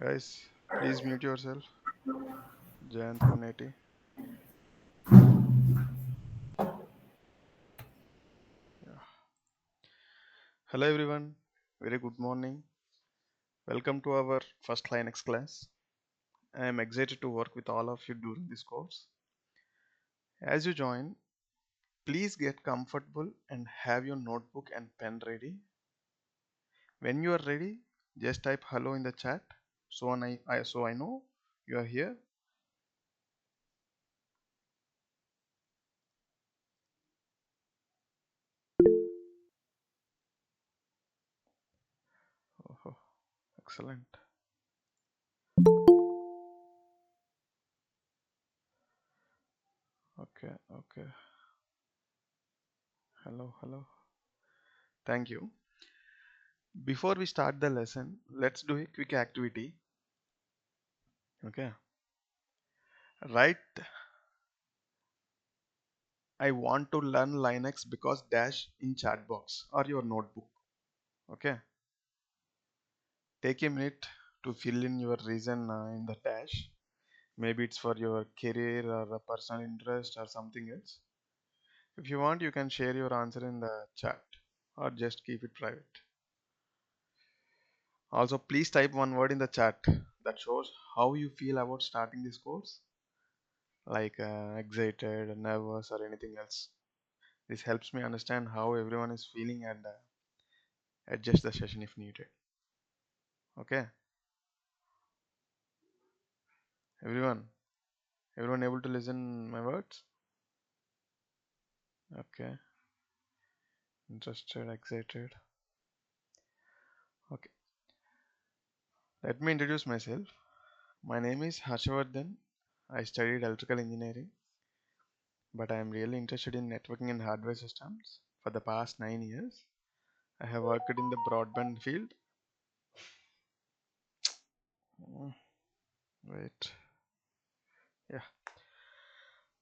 Guys, please mute yourself. Jayant Punneti. Yeah. Hello everyone. Very good morning. Welcome to our first Linux class. I am excited to work with all of you during this course. As you join, please get comfortable and have your notebook and pen ready. When you are ready, just type hello in the chat so I know you are here. Oh, excellent. Okay. Hello. Thank you. Before we start the lesson, let's do a quick activity. Okay. Write I want to learn Linux because dash in chat box or your notebook. Okay. Take a minute to fill in your reason in the dash. Maybe it's for your career or a personal interest or something else. If you want, you can share your answer in the chat or just keep it private. Also, please type one word in the chat that shows how you feel about starting this course, like excited, nervous, or anything else. This helps me understand how everyone is feeling and adjust the session if needed. Okay, everyone, everyone able to listen my words? Okay, interested, excited. Okay, let me introduce myself. My name is Harshavardhan. I studied electrical engineering, but I am really interested in networking and hardware systems. For the past 9 years, I have worked in the broadband field. Mm, Wait, yeah,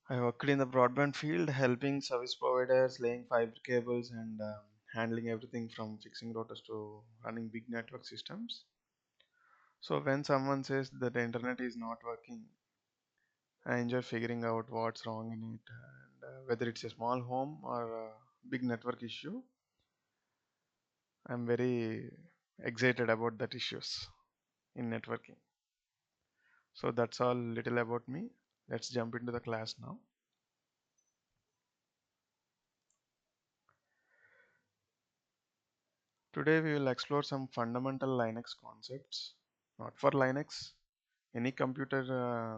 I worked in the broadband field, helping service providers, laying fiber cables, and handling everything from fixing routers to running big network systems. So when someone says that the internet is not working, I enjoy figuring out what's wrong in it, and whether it's a small home or a big network issue. I'm very excited about that issues in networking. So that's all little about me. Let's jump into the class now. Today we will explore some fundamental Linux concepts. Not for Linux, any computer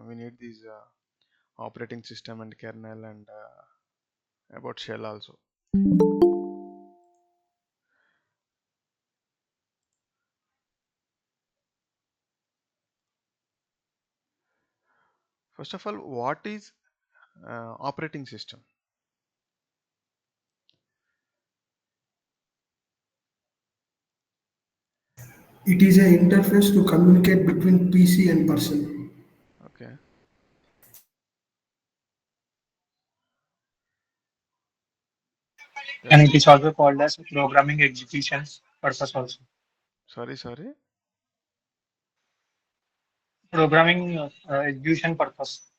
we need these operating system and kernel and about shell also. First of all, what is operating system? It is an interface to communicate between PC and person. Okay, And that's it is also called as programming execution purpose also. sorry. Programming execution purpose.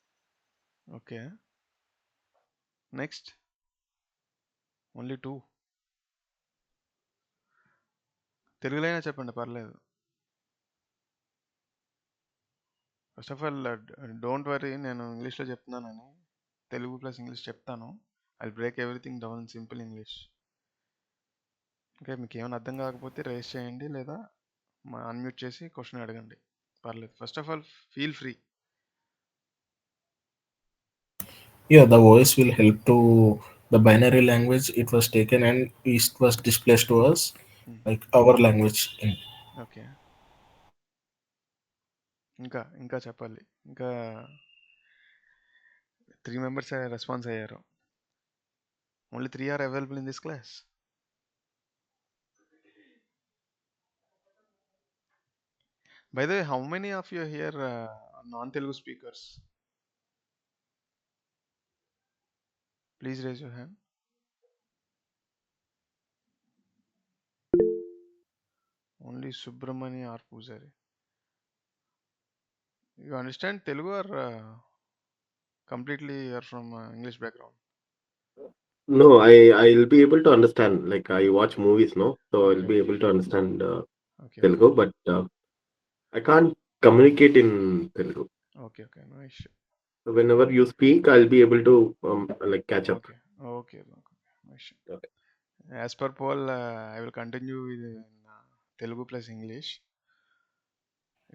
Okay, next, only two. తెలుగులో అయినా చెప్పండి పర్లేదు. First of all don't worry, నేను ఇంగ్లీష్లో చెప్తున్నానని. Telugu plus English చెప్తాను. I break everything down in simple English. Okay, మీకు ఏమైనా అర్థం కాకపోతే రేస్ చేయండి లేదా అన్మ్యూట్ చేసి క్వశ్చన్ అడగండి, పర్లేదు. First of all feel free. Yeah, the voice will help to the binary language. It was taken and it was displayed to us like our language. Okay, ఇంకా చెప్పాలి. ఇంకా 3 members రెస్పాన్స్ అయ్యారు. Only 3 are available in this class. By the way, how many of you here are non-Telugu speakers? Please raise your hand. Only Subramani or Pujari. You understand Telugu or completely you're from English background? No, I'll be able to understand. Like I watch movies, no, so I'll Okay, be able to understand okay, Telugu, but I can't communicate in Telugu. okay, okay. No issue. So whenever you speak, I'll be able to like catch up. Okay, okay, okay. No issue. Okay. As per Paul, I will continue with Telugu plus English.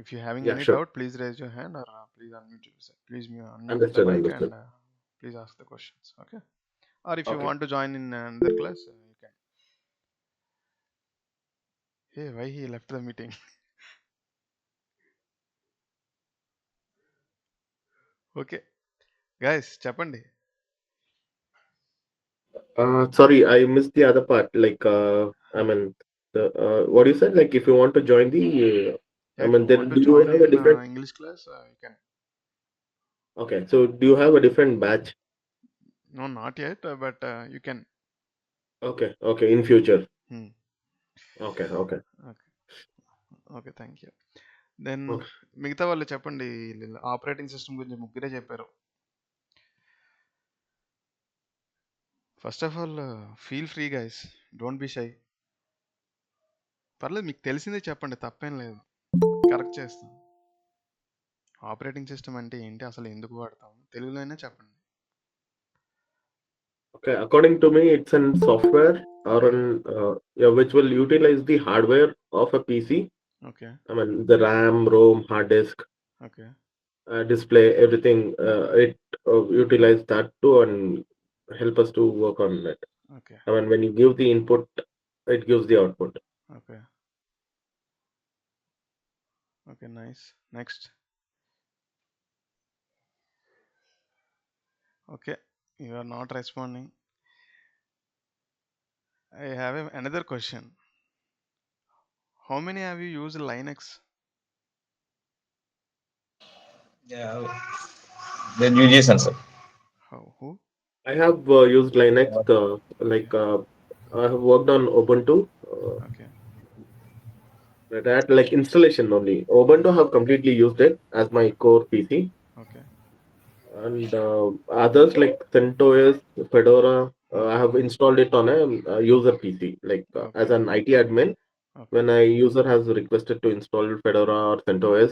If you're having Yeah, any sure. doubt, please raise your hand or please unmute yourself. Please unmute the Understood. mic Understood. and please ask the questions. Okay. Or if you Okay. want to join in another class, you can. Hey, why he left the meeting? Okay, guys, చెప్పండి. Sorry, I missed the other part. Like, I Huh. mean, what you said. Like, if you want to join the, Yeah, I if mean, you want then to do you join have a in different? English class, you can. Okay, so do you have a different batch? No, not yet, but you can. Okay, okay, in future. Hmm. Okay, okay, Okay, okay, thank you. Then okay. మిగతా వాళ్ళు చెప్పండి. Operating system గురించి ముగ్గురే చెప్పారు. First of all feel free guys, don't be shy. పర్లేదు, మీకు తెలిసిందే చెప్పండి, తప్పేం లేదు, కరెక్ట్ చేస్తాం. ఆపరేటింగ్ సిస్టమ్ అంటే ఏంటి, అసలు ఎందుకు వాడతాం, తెలుగులోనే చెప్పండి. Okay, according to me, it's an software or okay, an yeah, which will utilize the hardware of a PC. Okay, I mean, the RAM, ROM, hard disk, okay, display, everything. It utilize that too and help us to work on it. Okay, I mean, when you give the input, it gives the output. Okay, okay, nice. Next. Okay, you are not responding. I have another question. How many have you use Linux? Yeah, then you just answer. Who? I have used Linux. Okay, Like I have worked on Ubuntu. Okay, That like installation only. Ubuntu have completely used it as my core PC, okay, and others like CentOS, Fedora. I have installed it on a user PC. Like okay, as an IT admin, okay, when a user has requested to install Fedora or CentOS,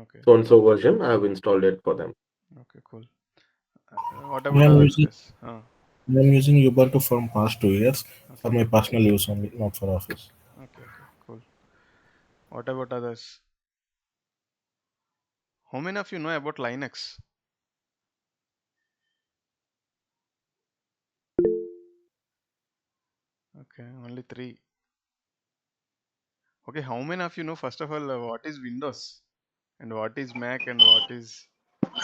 okay, so and so version, I have installed it for them. Okay, cool. What about I'm others using guys? I'm using Ubuntu from past 2 years for okay, my personal use only, not for office. Okay, okay, cool. What about others? How many of you know about Linux? Okay, only 3. Okay, how many of you know, first of all, what is Windows and what is Mac and what is.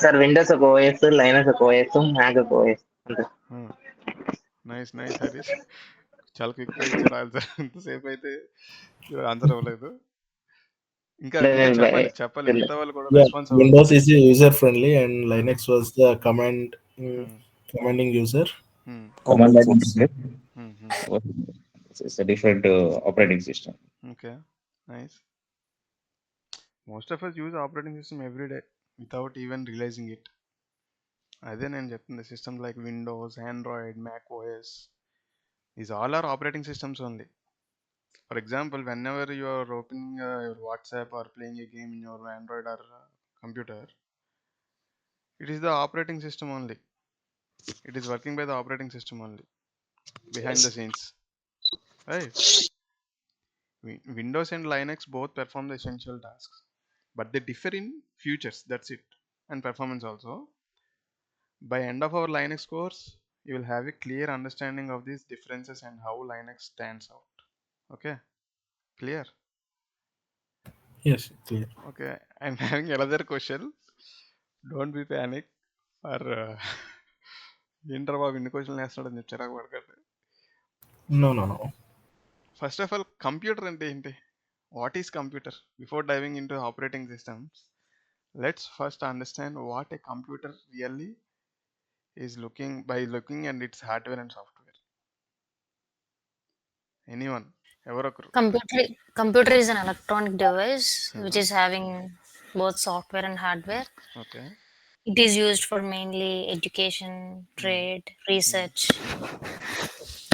Sir Windows ఒక OS, లైనస్ ఒక OS, Mac ఒక OS అంతే. Nice, nice Harish, చాలా క్విక్గా ఇచ్చారు answer. ఇంతసేపు అయితే answer అవ్వలేదు. ఇంకా అంటే ఇంకా నేను చెప్పాలి, చెప్పాలి, మిగతా వాళ్ళు కూడా Yeah, రెస్పాన్స్ అవ్వాలి. Windows is user friendly and Linux was the commanding user. Command line Source. interface. It's a different operating system. Okay, nice. Most of us use operating system every day without even realizing it. అదే నేను చెప్తుంది. System like Windows, Android, Mac OS, these all are operating systems only. For example, whenever you are opening your WhatsApp or playing a game in your Android or computer, it is the operating system only. It is working by the operating system only, behind the scenes, right? Windows and Linux both perform the essential tasks, but they differ in features. That's it, and performance also. By end of our Linux course, you will have a clear understanding of these differences and how Linux stands out. Okay, clear? Yes, clear. Okay, I'm having another question. Don't be panic or ఏంట్రా బాబు ఇన్ని క్వశ్చన్లు వేస్తున్నాడు అని చిరాకు పడకండి. No. First of all, computer అంటే ఏంటి? What is computer? Before diving into operating systems, let's first understand what a computer really is looking and its hardware and software. Anyone, ఎవరొకరు? Computer is an electronic device which is having both software and hardware. Okay. It is used for mainly education, trade, research.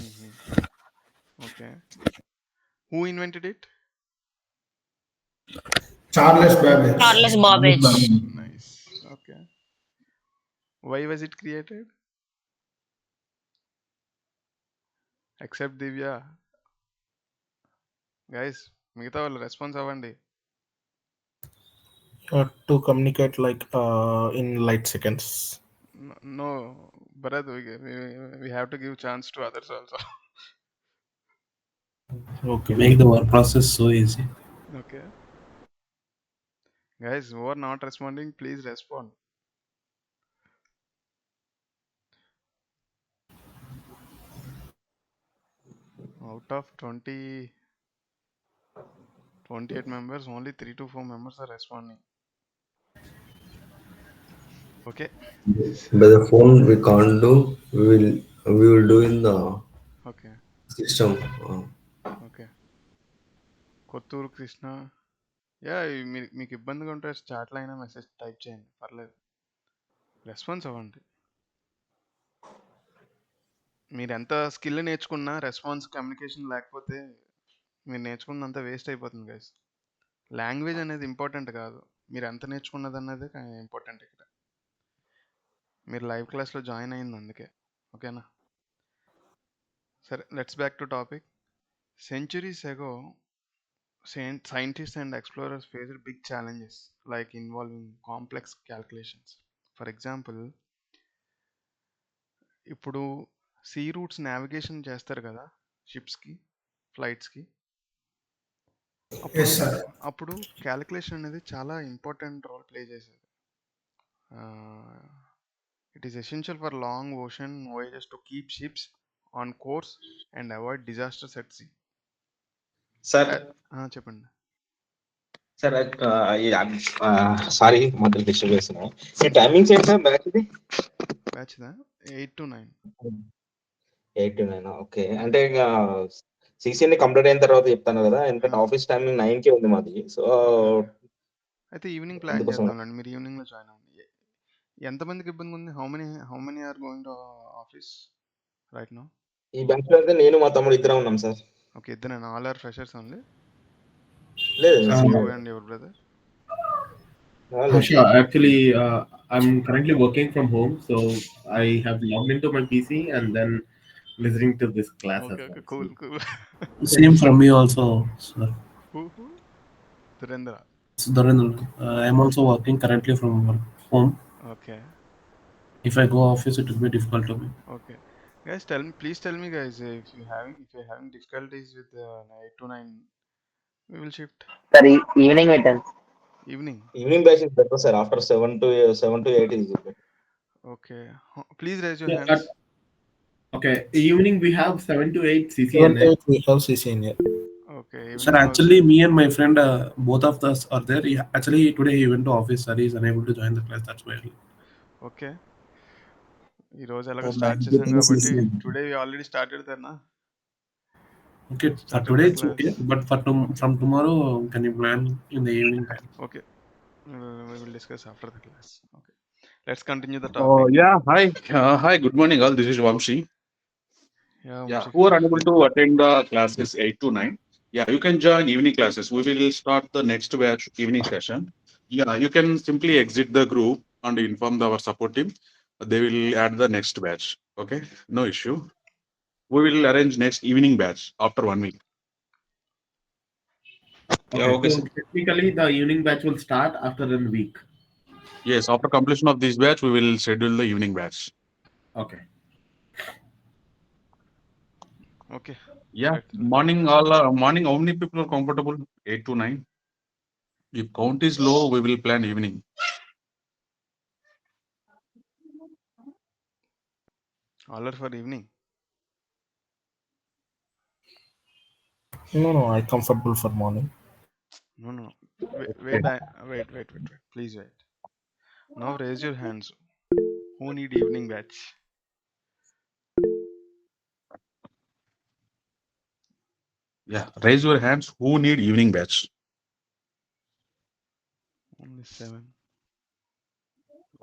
Mm-hmm. Okay. Who invented it? Charles Babbage. Charles Babbage. Nice. Okay. Why was it created? Except Divya. Guys, మిగతా వాళ్ళు response అవ్వండి. To communicate like in light seconds. No, Bharat, we have to give chance to others also. Okay. Make the work process so easy. Okay. Guys, who are not responding, please respond. Out of 28 members, only 3 to 4 members are responding. Okay. By the phone we can't do. We will do in the Okay. system. Okay. Kotturu Krishna. Yeah, మీకు ఇబ్బందిగా ఉంటే చాట్లో అయినా message type చేయండి, పర్లేదు. Response అవ్వండి. మీరు ఎంత స్కిల్ నేర్చుకున్నా రెస్పాన్స్ కమ్యూనికేషన్ లేకపోతే మీరు నేర్చుకున్నంత వేస్ట్ అయిపోతుంది గైస్. లాంగ్వేజ్ అనేది ఇంపార్టెంట్ కాదు, మీరు ఎంత నేర్చుకున్నది అన్నది ఇంపార్టెంట్ ఇక్కడ. మీరు లైవ్ క్లాస్లో జాయిన్ అయింది అందుకే. ఓకేనా? సరే, let's back to topic. Centuries ago, scientists and explorers faced big challenges like involving complex calculations. For example, ఇప్పుడు సీ రూట్స్ నావిగేషన్ చేస్తారు కదా షిప్స్కి, ఫ్లైట్స్కి. Yes, sir. అప్పుడు క్యాలిక్యులేషన్ అనేది చాలా ఇంపార్టెంట్ రోల్ ప్లే చేసేది. It is essential for long ocean voyages to keep ships on course and avoid disasters at sea. Sir చెప్పండి sir sorry మధ్యలో disturb చేస్తున్నా. మీ టైమింగ్స్ ఏంటి సార్ బ్యాచ్ది? బ్యాచ్దా 8 to 9. 8 to 9. ఓకే, అంటే ఇంకా సీసీఎన్ని కంప్లీట్ అయిన తర్వాత చెప్తాను కదా, ఎందుకంటే ఆఫీస్ టైమింగ్ 9కి ఉంది మాది. సో అయితే ఈవినింగ్ ప్లాన్ అందుకోసం చేద్దాంలేండి, మీరు ఈవినింగ్లో జాయిన్ అవ్వండి. ఎంతమందికి ఇబ్బంది ఉంది? How many are going to office right now? ఈ బ్యాచ్ లో అయితే నేను మా తమ్ముడు ఇద్దరం ఉన్నాం సార్. ఓకే, ఇద్దరేనా? All are freshers only? లేదు You and your brother? Harsha, actually, I'm currently working from home, so I have logged into my PC and then listening to this class as Okay, well. cool. Same from me also, sir. Who? Dhurendra. Dharendra, I'm also working currently from home. Okay. If I go office, it will be difficult to me. Okay. Guys, please tell me guys, if you're having difficulties with 8 to 9, we will shift. Sir, evening meeting. Evening batch is better, sir. After 7 to 8 is better. Okay. Please raise your hands. Okay, evening we have 7 to 8 7 CCNA. to 8 we have CCNA. Okay. Sir, actually, me and my friend, both of us are there. Actually, today he went to office, sir. He is unable to join the class. That's why. Okay. ఈ రోజు ఎలాగో start చేసాం కాబట్టి today we already started దర్నా. Okay, for today it's okay, but from tomorrow, can you plan in the evening time? Okay. We will discuss after the class. Okay. Let's continue the topic. Yeah, hi. Hi, good morning all. This is Vamshi. Yeah, who are unable to attend the classes 8 to 9? Yeah, you can join evening classes. We will start the next batch evening session. Yeah, you can simply exit the group and inform our support team. They will add the next batch. Okay, no issue. We will arrange next evening batch after 1 week. Okay, Yeah, okay. So technically, the evening batch will start after a week. Yes, after completion of this batch, we will schedule the evening batch. Okay. Okay. Yeah, morning morning. How many people are comfortable? 8 to 9. If count is low, we will plan evening. All are for evening. No, I'm comfortable for morning. No. Wait. Please wait. Now raise your hands. Who need evening batch? Yeah, raise your hands. Who need evening batch? Only 7.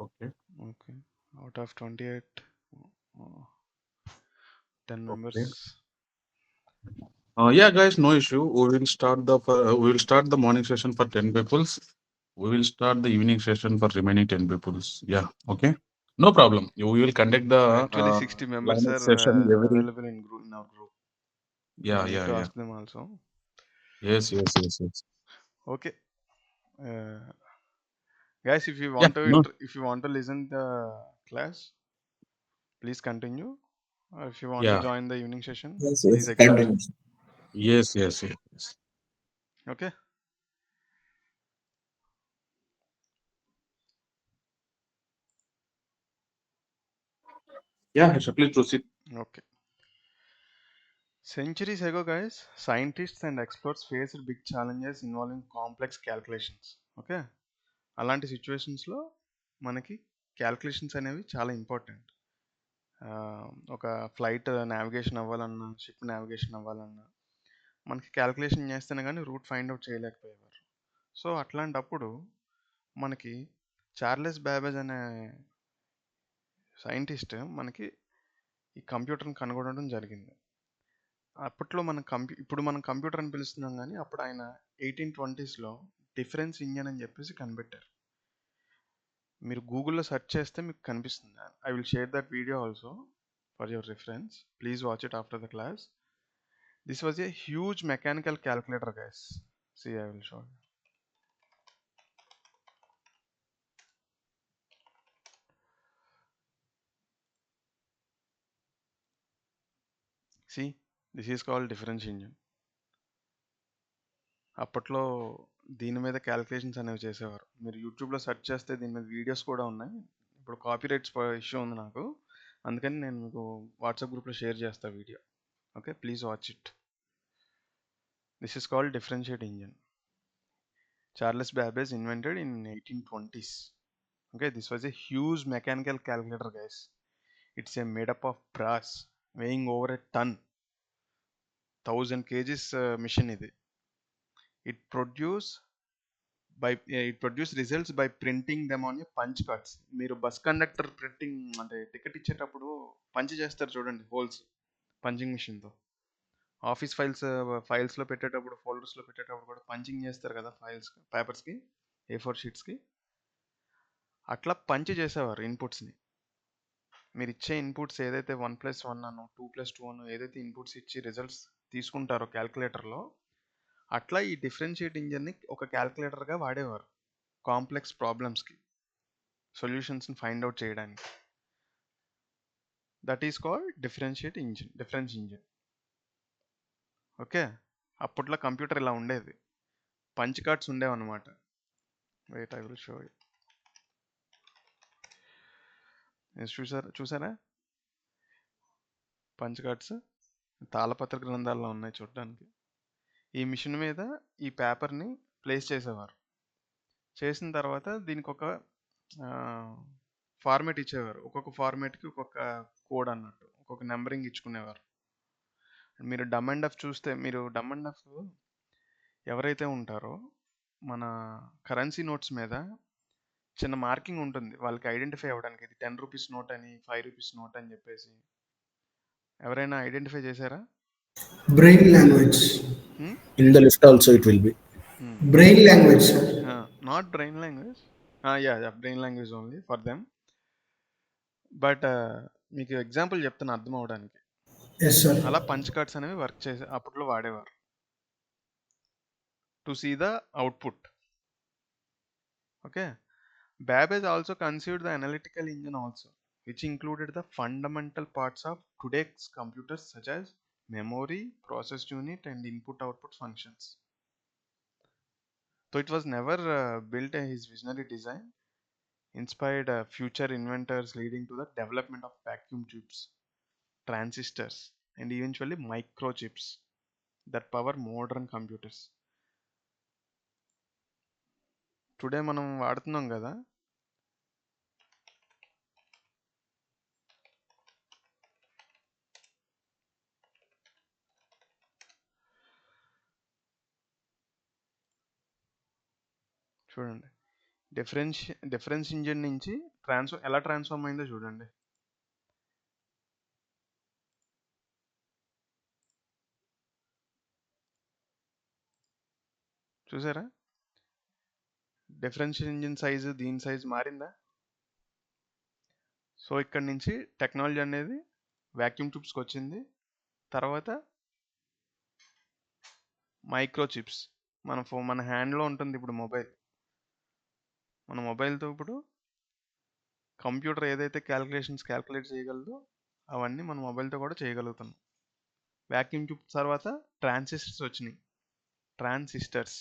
Okay. Okay. Out of 28, 10 Okay. members. Yeah, guys, no issue. We will start the morning session for 10 peoples. We will start the evening session for remaining 10 peoples. Yeah. Okay. No problem. We will conduct the Actually, 60 members Linux are session every. available in our group. Yeah, I need yeah, to yeah. ask them also. Yes, yes, yes, yes. Okay. Guys, if you Yeah. want to No. if you want to listen the class, please continue. Or if you want to Yeah. join the evening session, Yes, please yes, exit. continue. Yes, yes, yes, yes. Okay. Yeah, Harsha, please proceed. Okay. Centuries ago, guys, scientists and experts faced big challenges involving complex calculations. Okay అలాంటి సిచ్యువేషన్స్లో మనకి calculations అనేవి చాలా important. ఒక flight navigation అవ్వాలన్నా, ship navigation అవ్వాలన్నా మనకి calculation చేస్తేనే కానీ రూట్ ఫైండ్ అవుట్ చేయలేకపోయేవారు. సో అట్లాంటప్పుడు మనకి చార్లెస్ బ్యాబేజ్ అనే సైంటిస్ట్ మనకి ఈ కంప్యూటర్ని కనుగొనడం జరిగింది. అప్పట్లో మనం ఇప్పుడు మనం కంప్యూటర్ అని పిలుస్తున్నాం కానీ అప్పుడు ఆయన 1820స్లో డిఫరెన్స్ ఇంజన్ అని చెప్పేసి కనిపెట్టారు. మీరు గూగుల్లో సెర్చ్ చేస్తే మీకు కనిపిస్తుంది. I will share that video also for your reference. Please watch it after the class. This was a huge mechanical calculator guys. See I will show. See this is called difference engine. అప్పట్లో దీని మీద calculations అనేవి చేసేవారు. మీరు యూట్యూబ్లో search చేస్తే దీని మీద వీడియోస్ కూడా ఉన్నాయి. ఇప్పుడు కాపీరైట్స్ ఇష్యూ ఉంది నాకు, అందుకని నేను మీకు వాట్సాప్ గ్రూప్లో షేర్ చేస్తా video. Okay, please watch it. This is called differentiate engine. Charles Babbage invented in 1820s. Okay, this was a huge mechanical calculator, guys. It's a made up of brass, weighing over a ton, 1000 kgs machine ఇది. It produce results by printing them on a punch cards. మీరు bus conductor printing అంటే ticket ఇచ్చేటప్పుడు punch చేస్తారు చూడండి, holes punching మిషన్తో. Office ఫైల్స్లో పెట్టేటప్పుడు, ఫోల్డర్స్లో పెట్టేటప్పుడు కూడా పంచింగ్ చేస్తారు కదా పేపర్స్కి, A4 షీట్స్కి. అట్లా పంచ్ చేసేవారు ఇన్పుట్స్ని. మీరు ఇచ్చే ఇన్పుట్స్ ఏదైతే 1+1 అను 2+2 అను ఏదైతే ఇన్పుట్స్ ఇచ్చి రిజల్ట్స్ తీసుకుంటారో క్యాల్కులేటర్లో, అట్లా ఈ డిఫరెన్షియేట్ ఇంజన్ని ఒక క్యాల్కులేటర్గా వాడేవారు కాంప్లెక్స్ ప్రాబ్లమ్స్కి సొల్యూషన్స్ని ఫైండ్ అవుట్ చేయడానికి. That is called difference engine. Okay, అప్పట్లో కంప్యూటర్ ఇలా ఉండేది, పంచ్ కార్డ్స్ ఉండేవన్నమాట. Wait, I will show you. చూసారా పంచ్ కార్డ్స్? తాళపత్ర గ్రంథాల్లో ఉన్నాయి చూడడానికి. ఈ మిషన్ మీద ఈ పేపర్ని ప్లేస్ చేసేవారు. చేసిన తర్వాత దీనికి ఒక ఫార్మేట్ ఇచ్చేవారు. ఒక్కొక్క ఫార్మేట్కి ఒక్కొక్క కోడ్ అన్నట్టు, ఒక్కొక్క నెంబరింగ్ ఇచ్చుకునేవారు. మీరు డమ్ అండ్ డఫ్ చూస్తే, మీరు డమ్ అండ్ డఫ్ ఎవరైతే ఉంటారో మన కరెన్సీ నోట్స్ మీద చిన్న మార్కింగ్ ఉంటుంది వాళ్ళకి ఐడెంటిఫై అవ్వడానికి. ఇది 10 రూపీస్ నోట్ అని, 5 రూపీస్ నోట్ అని చెప్పేసి. ఎవరైనా ఐడెంటిఫై చేశారా? Brain language. In the list also it will be. Brain language, sir. Not brain language. Yeah, brain language only for them. But మీకు ఎగ్జాంపుల్ చెప్తాను అర్థం అవడానికి. Yes, sir. అలా పంచ్ కార్డ్స్ అనేవి వర్క్ చేసే అప్పట్లో వాడేవారు to see the output. Okay, Babbage also conceived the analytical engine also, which included the fundamental parts of today's computers such as memory, process unit, and input-output functions. So it was never built his visionary design, inspired future inventors, leading to the development of vacuum tubes, transistors, and eventually microchips that power modern computers. Today మనం వాడుతున్నాం కదా, చూడండి difference engine నుంచి ఎలా transform అయిందో చూడండి. చూసారా? Difference engine size దీని సైజు మారిందా? సో ఇక్కడ నుంచి టెక్నాలజీ అనేది వ్యాక్యూమ్ ట్యూబ్స్కి వచ్చింది. తర్వాత మైక్రో చిప్స్ మన హ్యాండ్లో ఉంటుంది. ఇప్పుడు మన మొబైల్తో ఇప్పుడు కంప్యూటర్ ఏదైతే క్యాలిక్యులేట్ చేయగలదో అవన్నీ మన మొబైల్తో కూడా చేయగలుగుతున్నాం. వ్యాక్యూమ్ ట్యూబ్ తర్వాత ట్రాన్సిస్టర్స్ వచ్చినాయి. ట్రాన్సిస్టర్స్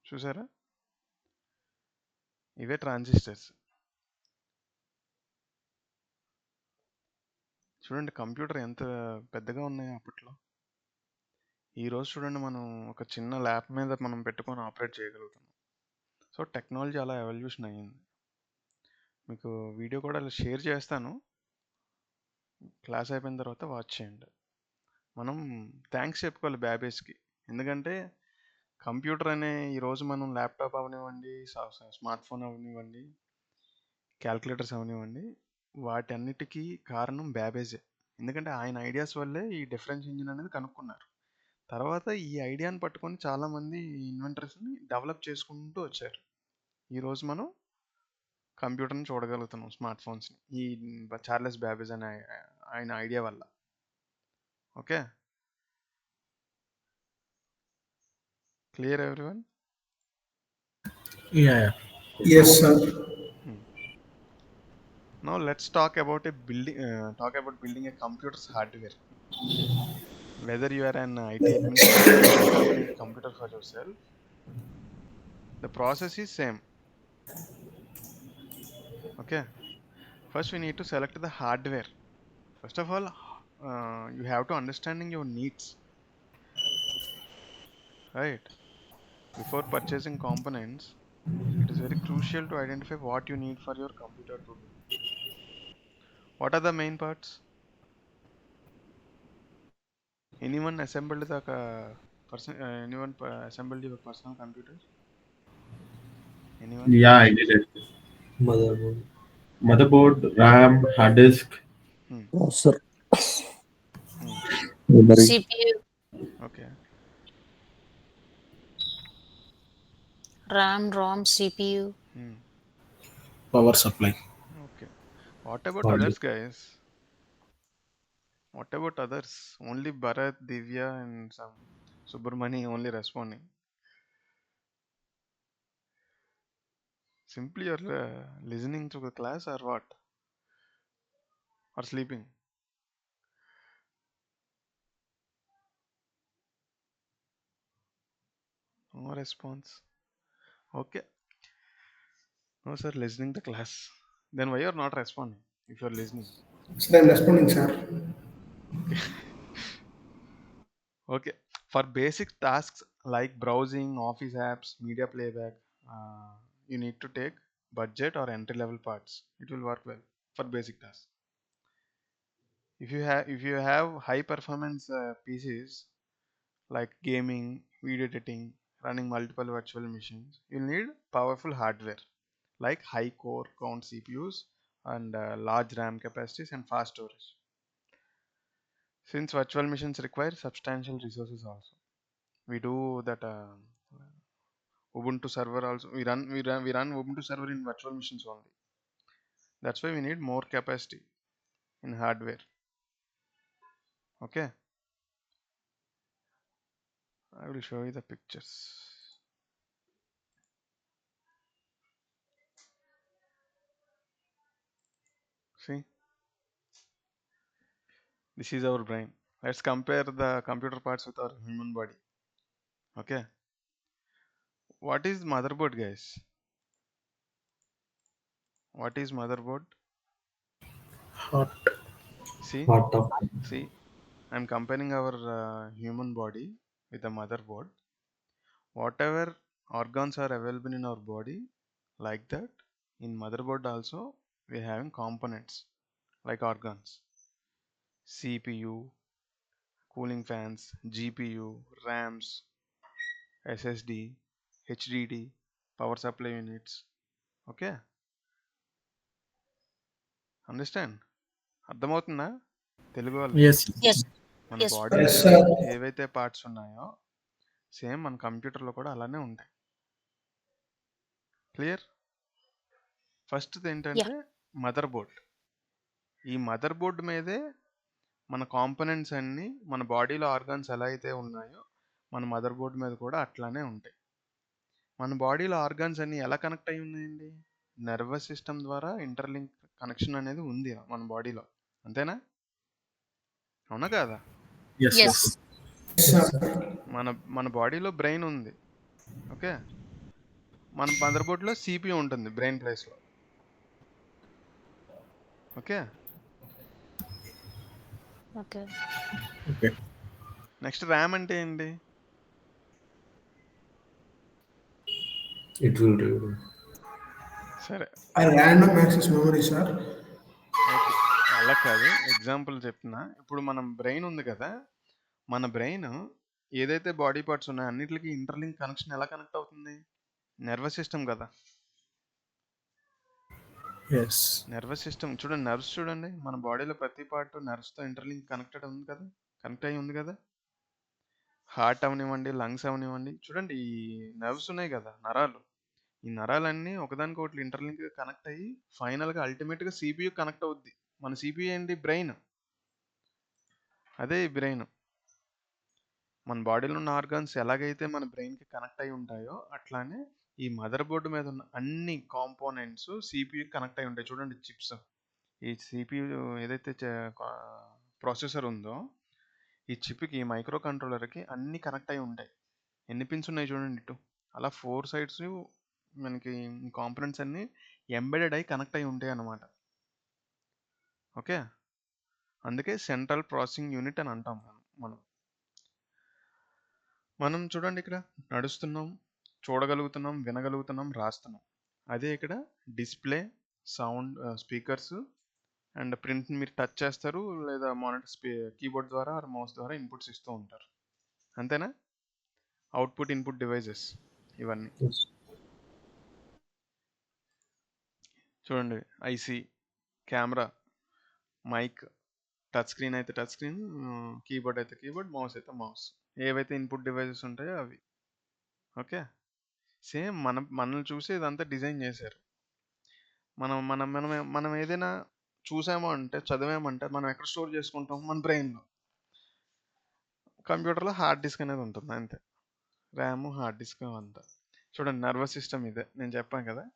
చూసారా? ఇవే ట్రాన్సిస్టర్స్. చూడండి కంప్యూటర్ ఎంత పెద్దగా ఉన్నాయో అప్పట్లో. ఈరోజు చూడండి మనం ఒక చిన్న ల్యాప్ మీద మనం పెట్టుకొని ఆపరేట్ చేయగలుగుతున్నాం. సో టెక్నాలజీ అలా ఎవల్యూషన్ అయ్యింది. మీకు వీడియో కూడా షేర్ చేస్తాను. క్లాస్ అయిపోయిన తర్వాత వాచ్ చేయండి. మనం థ్యాంక్స్ చెప్పుకోవాలి బ్యాబేజ్కి. ఎందుకంటే కంప్యూటర్ అనే ఈరోజు మనం ల్యాప్టాప్ అవనివ్వండి, స్మార్ట్ ఫోన్ అవనివ్వండి, క్యాల్కులేటర్స్ అవనివ్వండి, వాటన్నిటికీ కారణం బ్యాబేజే. ఎందుకంటే ఆయన ఐడియాస్ వల్లే ఈ డిఫరెన్స్ ఇంజిన్ అనేది కనుక్కున్నారు. తర్వాత ఈ ఐడియాని పట్టుకొని చాలామంది ఇన్వెంటర్స్ని డెవలప్ చేసుకుంటూ వచ్చారు. ఈరోజు మనం కంప్యూటర్ని చూడగలుగుతున్నాం, స్మార్ట్ ఫోన్స్ని, ఈ చార్లెస్ బ్యాబేజ్ అనే ఆయన ఐడియా వల్ల. Okay, clear everyone? Yeah. Yes, sir. Now let's talk about building a computer's hardware. Whether you are an IT administrator or developing a computer for yourself, the process is same. Okay, first we need to select the hardware. First of all, you have to understanding your needs, right? Before purchasing components, it is very crucial to identify what you need for your computer to do. What are the main parts? Anyone assembled assembled your personal computer? Anyone? Yeah, I did it. Motherboard. Motherboard, RAM, hard disk. Processor. CPU, Okay. RAM, ROM, CPU. Power supply. Okay. What about Hard others, guys? What about others? Only Bharat, Divya, and some Subramani only responding. Simply you're listening to the class or what? Or sleeping? No response. Okay. No, sir, listening the class. Then why you're not responding if you're listening? Sir, I'm responding, sir. Okay. Okay. For basic tasks like browsing, office apps, media playback, you need to take budget or entry level parts. It will work well for basic tasks. If you have high performance PCs like gaming, video editing, running multiple virtual machines, you'll need powerful hardware like high core count CPUs and large RAM capacities and fast storage. Since virtual machines require substantial resources also, we do that Ubuntu server also. We run Ubuntu server in virtual machines only. That's why we need more capacity in hardware. Okay, I will show you the pictures. See, this is our brain. Let's compare the computer parts with our human body. Okay, what is motherboard, guys? What is motherboard? Heart. See, Heart of see, I'm comparing our human body with a motherboard. Whatever organs are available in our body, like that, in motherboard also we having components like organs, CPU, cooling fans, GPU, RAMs, SSD, HDD, power supply units. Okay, understand? అర్థమవుతుందా తెలుగు వాళ్ళకి? Yes. Yes. మన Yes. బాడీలో Yes, sir. ఏవైతే parts ఉన్నాయో same మన కంప్యూటర్లో కూడా అలానే ఉంటాయి. క్లియర్? First Yeah. ఏంటంటే మదర్ బోర్డ్. ఈ మదర్ బోర్డ్ మీదే మన కాంపోనెంట్స్ అన్నీ మన బాడీలో ఆర్గాన్స్ ఎలా అయితే ఉన్నాయో మన మదర్ బోర్డ్ మీద కూడా అట్లానే ఉంటాయి. మన బాడీలో ఆర్గాన్స్ అన్నీ ఎలా కనెక్ట్ అయి ఉన్నాయండి? నర్వస్ సిస్టమ్ ద్వారా ఇంటర్లింక్ కనెక్షన్ అనేది ఉంది మన బాడీలో. అంతేనా? అవునా కాదా? Yes. Yes. Yes. Yes, sir. మన మన బాడీలో బ్రెయిన్ ఉంది. ఓకే, మన మదర్ బోర్డ్లో సిపియు ఉంటుంది బ్రెయిన్ ప్లేస్లో. Okay, Okay. Okay. Next RAM అంటే ఏంటి? it will read. సరే, A random access memory, sir. Okay, అలా కాదు, ఎగ్జాంపుల్ చెప్తున్నా. ఇప్పుడు మనం బ్రెయిన్ ఉంది కదా, మన బ్రెయిన్ ఏదైతే బాడీ పార్ట్స్ ఉన్నాయో అన్నిటికీ ఇంటర్లింక్ కనెక్షన్ ఎలా కనెక్ట్ అవుతుంది? నర్వస్ సిస్టమ్ కదా. Yes. నర్వస్ సిస్టమ్ చూడండి, నర్వ్స్ చూడండి, మన బాడీలో ప్రతి పార్ట్ నర్వ్స్తో ఇంటర్లింక్ కనెక్టెడ్ ఉంది కదా, కనెక్ట్ అయ్యి ఉంది కదా. హార్ట్ అవనివ్వండి, లంగ్స్ అవనివ్వండి, చూడండి ఈ నర్వ్స్ ఉన్నాయి కదా, నరాలు. ఈ నరాలన్నీ ఒకదానికి ఒకటి ఇంటర్లింక్ కనెక్ట్ అయ్యి ఫైనల్గా అల్టిమేట్గా సిపియు కనెక్ట్ అవుద్ది. మన సిపియు ఏంటి? బ్రెయిన్. అదే ఈ బ్రెయిన్. మన బాడీలో ఉన్న ఆర్గాన్స్ ఎలాగైతే మన బ్రెయిన్కి కనెక్ట్ అయి ఉంటాయో అట్లానే ఈ మదర్ బోర్డు మీద ఉన్న అన్ని కాంపోనెంట్స్ సిపియు కనెక్ట్ అయి ఉంటాయి. చూడండి చిప్స్, ఈ సిపియు ఏదైతే ప్రాసెసర్ ఉందో ఈ చిప్కి, మైక్రో కంట్రోలర్కి అన్ని కనెక్ట్ అయి ఉంటాయి. ఎన్ని పిన్స్ ఉన్నాయి చూడండి ఇటు, అలా 4 సైడ్స్ మనకి కాంపోనెంట్స్ అన్నీ ఎంబెడెడ్ అయి కనెక్ట్ అయి ఉంటాయి అన్నమాట. ఓకే, అందుకే సెంట్రల్ ప్రాసెసింగ్ యూనిట్ అని అంటాం మనం. మనం చూడండి ఇక్కడ నడుస్తున్నాం, చూడగలుగుతున్నాం, వినగలుగుతున్నాం, రాస్తున్నాం. అదే ఇక్కడ display, sound, speakers and print మీరు టచ్ చేస్తారు లేదా మానిటర్ కీబోర్డ్ ద్వారా మౌస్ ద్వారా ఇన్పుట్స్ ఇస్తూ ఉంటారు. అంతేనా? అవుట్పుట్ ఇన్పుట్ డివైజెస్ ఇవన్నీ. Yes. చూడండి, IC, camera, mic, touch screen అయితే టచ్ స్క్రీన్, కీబోర్డ్ అయితే కీబోర్డ్, మౌస్ అయితే మౌస్, ఏవైతే ఇన్పుట్ డివైజెస్ ఉంటాయో అవి. ఓకే, సేమ్ మనల్ని చూసి ఇదంతా డిజైన్ చేశారు. మనం మనం మనం మనం ఏదైనా చూసామో అంటే, చదివామంటే మనం ఎక్కడ స్టోర్ చేసుకుంటాం? మన బ్రెయిన్లో. కంప్యూటర్లో హార్డ్ డిస్క్ అనేది ఉంటుంది అంతే, ర్యామ్, హార్డ్ డిస్క్ అంతా. చూడండి, నర్వస్ సిస్టమ్ ఇదే, నేను చెప్పాను కదా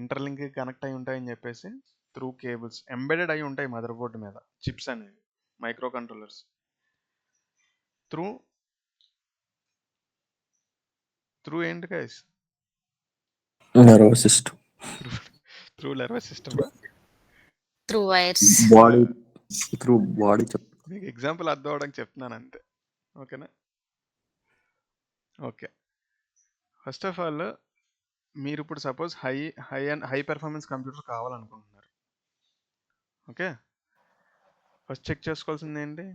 ఇంటర్లింక్ కనెక్ట్ అయి ఉంటాయని చెప్పేసి. త్రూ కేబుల్స్ ఎంబెడెడ్ అయి ఉంటాయి మదర్ బోర్డు మీద చిప్స్ అనేవి, మైక్రో కంట్రోలర్స్. త్రూ త్రూ ఏంటి గైస్? nervous system, through through nervous సిస్టమా? Through wires. body, through body. మీకు ఎగ్జాంపుల్ అర్థం అవడానికి చెప్తున్నాను అంతే. ఓకేనా? ఓకే, ఫస్ట్ ఆఫ్ ఆల్ మీరు ఇప్పుడు సపోజ్ హై పెర్ఫార్మెన్స్ కంప్యూటర్ కావాలనుకుంటున్నారు. ఓకే, ఫస్ట్ చెక్ చేసుకోవాల్సింది ఏంటి?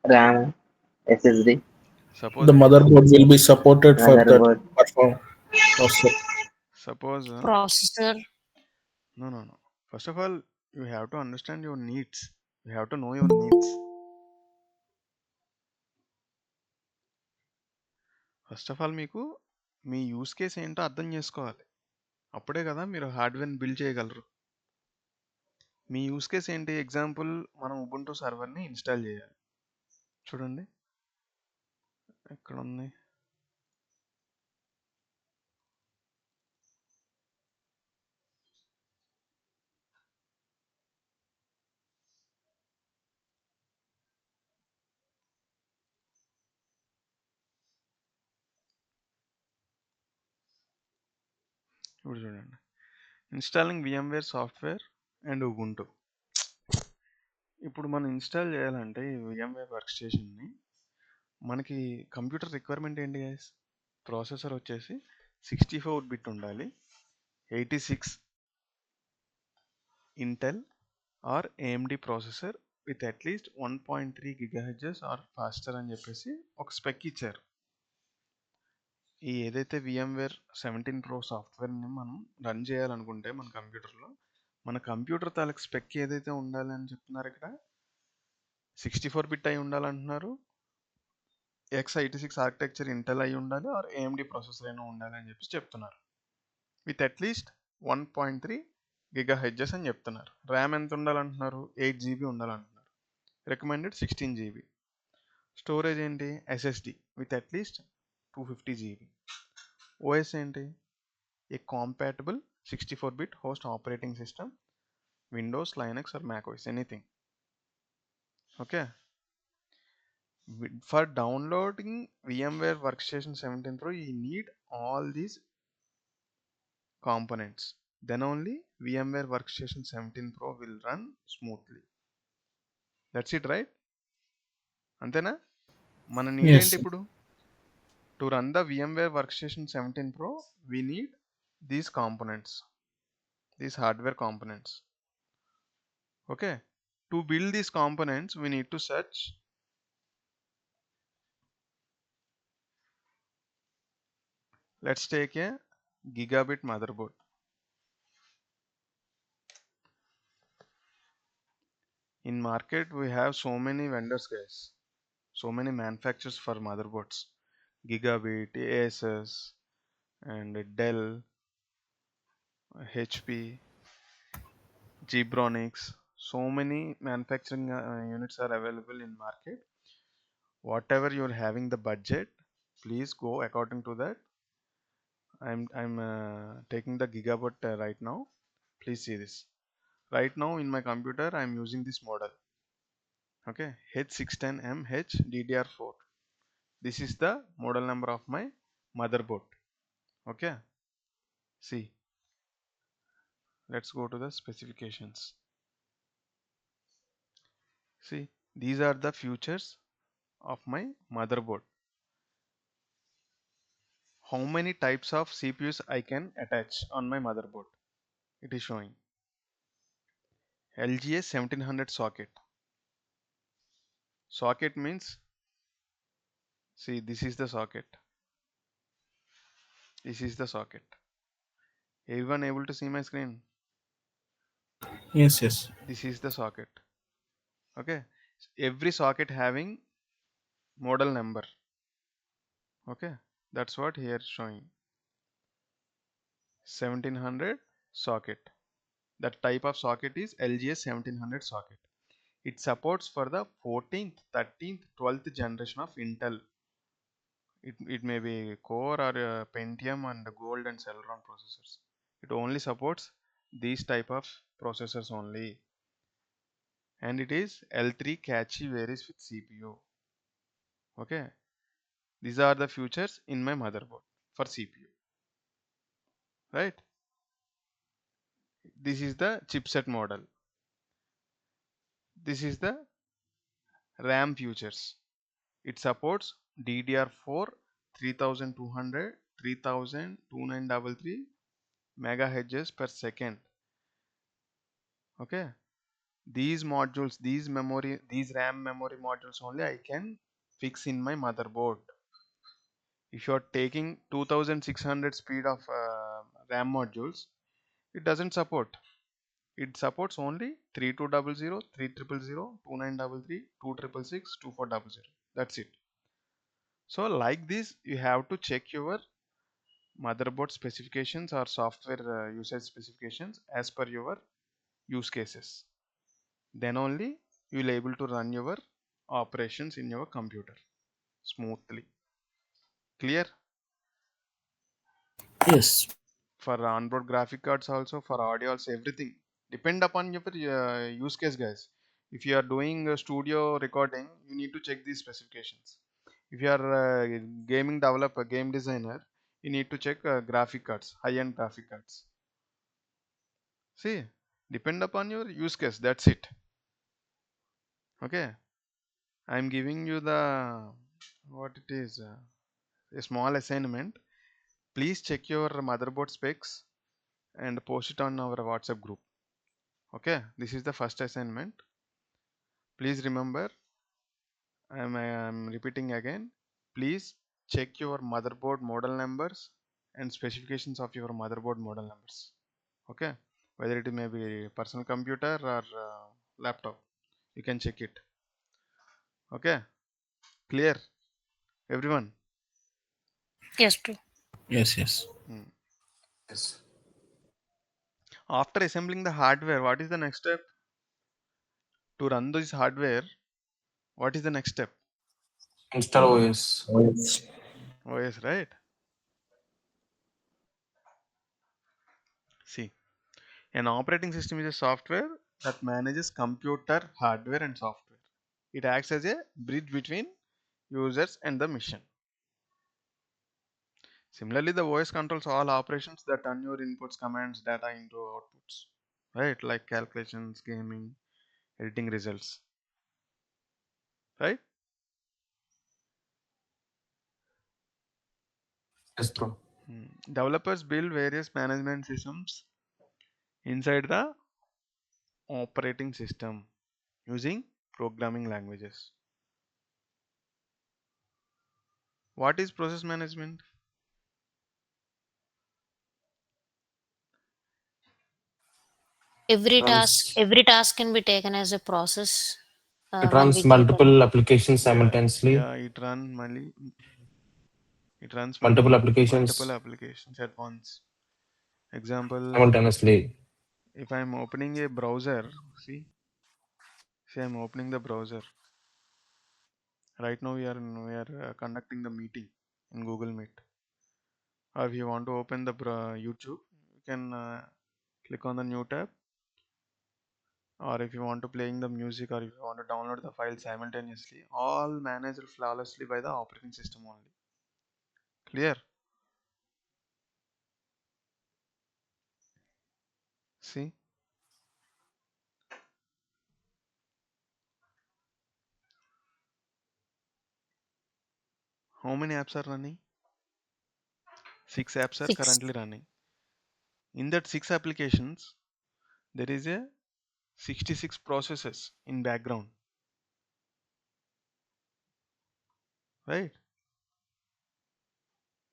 RAM, SSD, suppose The motherboard will be supported for that motherboard. platform. Also. Suppose Processor. no. First of all, you have to understand your needs. You have to know your needs. First of all మీకు మీ use case ఏంటో అర్థం చేసుకోవాలి. అప్పుడే కదా మీరు హార్డ్వేర్ని build చేయగలరు. మీ యూస్ కేస్ ఏంటి? ఎగ్జాంపుల్, మనం ఉబుంటూ సర్వర్ని ఇన్స్టాల్ చేయాలి. చూడండి ఎక్కడ ఉంది, ఇప్పుడు చూడండి. Installing VMware software and Ubuntu. ఇప్పుడు మనం ఇన్స్టాల్ చేయాలంటే ఈ VMware వర్క్ స్టేషన్ని మనకి కంప్యూటర్ రిక్వైర్మెంట్ ఏంటి గైస్? ప్రాసెసర్ వచ్చేసి 64 బిట్ ఉండాలి, 86 Intel or AMD processor with at least 1.3 GHz or faster అని చెప్పేసి ఒక స్పెక్ ఇచ్చారు. ఈ ఏదైతే VMware 17 Pro సాఫ్ట్వేర్ని మనం రన్ చేయాలనుకుంటే మన కంప్యూటర్లో, మన కంప్యూటర్ తాలూకు స్పెక్ ఏదైతే ఉండాలి అని చెప్తున్నారు ఇక్కడ, 64 బిట్ అయి ఉండాలంటున్నారు, x86 ఆర్కిటెక్చర్ ఇంటెల్ అయి ఉండాలి ఆర్ AMD ప్రాసెసర్ అయినా ఉండాలి అని చెప్పి చెప్తున్నారు. విత్ అట్లీస్ట్ 1.3 GHz అని చెప్తున్నారు. ర్యామ్ ఎంత ఉండాలంటున్నారు? 8 GB ఉండాలంటున్నారు. రికమెండెడ్ 16 GB. స్టోరేజ్ ఏంటి? SSD with at least 250 GB. OS ఏంటి? A compatible 64 bit host operating system, Windows, Linux or Mac OS, anything. Okay. For downloading VMware Workstation 17 Pro, you need all these components. Then only VMware Workstation 17 Pro will run smoothly. That's it, right? అంతేనా? మన need Yes. ఏంటి ఇప్పుడు? To run the VMware Workstation 17 Pro, we need these components, these hardware components. Okay. To build these components, we need to search let's take a gigabit motherboard. In market, we have so many vendors, guys. So many manufacturers for motherboards. Gigabit, ASUS, and Dell, HP, Gbronics. So many manufacturing units are available in market. Whatever you're having the budget, please go according to that. I'm taking the gigabit right now. Please see this. Right now in my computer, I'm using this model. Okay, H610MH DDR4. This is the model number of my motherboard. Okay, see, let's go to the specifications. See, these are the features of my motherboard. How many types of CPUs I can attach on my motherboard? It is showing LGA 1700 socket. Socket means, see, this is the socket. This is the socket. Everyone able to see my screen? Yes, yes. This is the socket. Okay, every socket having model number. Okay, that's what here showing 1700 socket. That type of socket is LGA 1700 socket. It supports for the 14th, 13th, 12th generation of Intel. It may be Core or Pentium and Gold and Celeron processors. It only supports these type of processors only. And it is L3 cache varies with CPU. Okay, these are the features in my motherboard for CPU. Right? This is the chipset model. This is the RAM features. It supports DDR4 3200 3233 megahertz per second. Okay, these modules, these memory, these RAM memory modules only I can fix in my motherboard. If you are taking 2600 speed of RAM modules, it doesn't support. It supports only 3200, 3000, 2933, 2666, 2400. That's it. So like this, you have to check your motherboard specifications or software usage specifications as per your use cases. Then only you will able to run your operations in your computer smoothly. Clear? Yes. For onboard graphic cards also, for audio also, everything depend upon your use case, guys. If you are doing studio recording, you need to check these specifications. If you are gaming developer, game designer, you need to check graphic cards, high-end graphic cards. See, depend upon your use case. That's it. Okay. I'm giving you the what it is a small assignment. Please check your motherboard specs and post it on our WhatsApp group. Okay, this is the first assignment. Please remember, I'm repeating again. Please check your motherboard model numbers and specifications of your motherboard model numbers. Okay, whether it may be personal computer or laptop, you can check it. Okay, clear, everyone? Yes, true. Yes. Yes. After assembling the hardware, what is the next step? To run this hardware, what is the next step? Install OS. OS, right? See, an operating system is a software that manages computer hardware and software. It acts as a bridge between users and the machine. Similarly, the OS controls all operations that turn your inputs, commands, data into outputs, right? Like calculations, gaming, editing results, right? Yes, bro. Developers build various management systems inside the operating system using programming languages. What is process management? Every task can be taken as a process It when runs we go to multiple applications simultaneously. Yeah, it runs Multiple multiple applications applications at once. Example, simultaneously. if I'm opening a browser, see I'm opening the browser. Right now we are conducting the meeting in Google Meet. Or if you want to open the YouTube, you can click on the new tab. Or if you want to playing the music, or if you want to download the file simultaneously, all managed flawlessly by the operating system only. Clear? See, how many apps are running? 6 apps are 6. currently running. In that 6 applications, there is a 66 processes in background, right?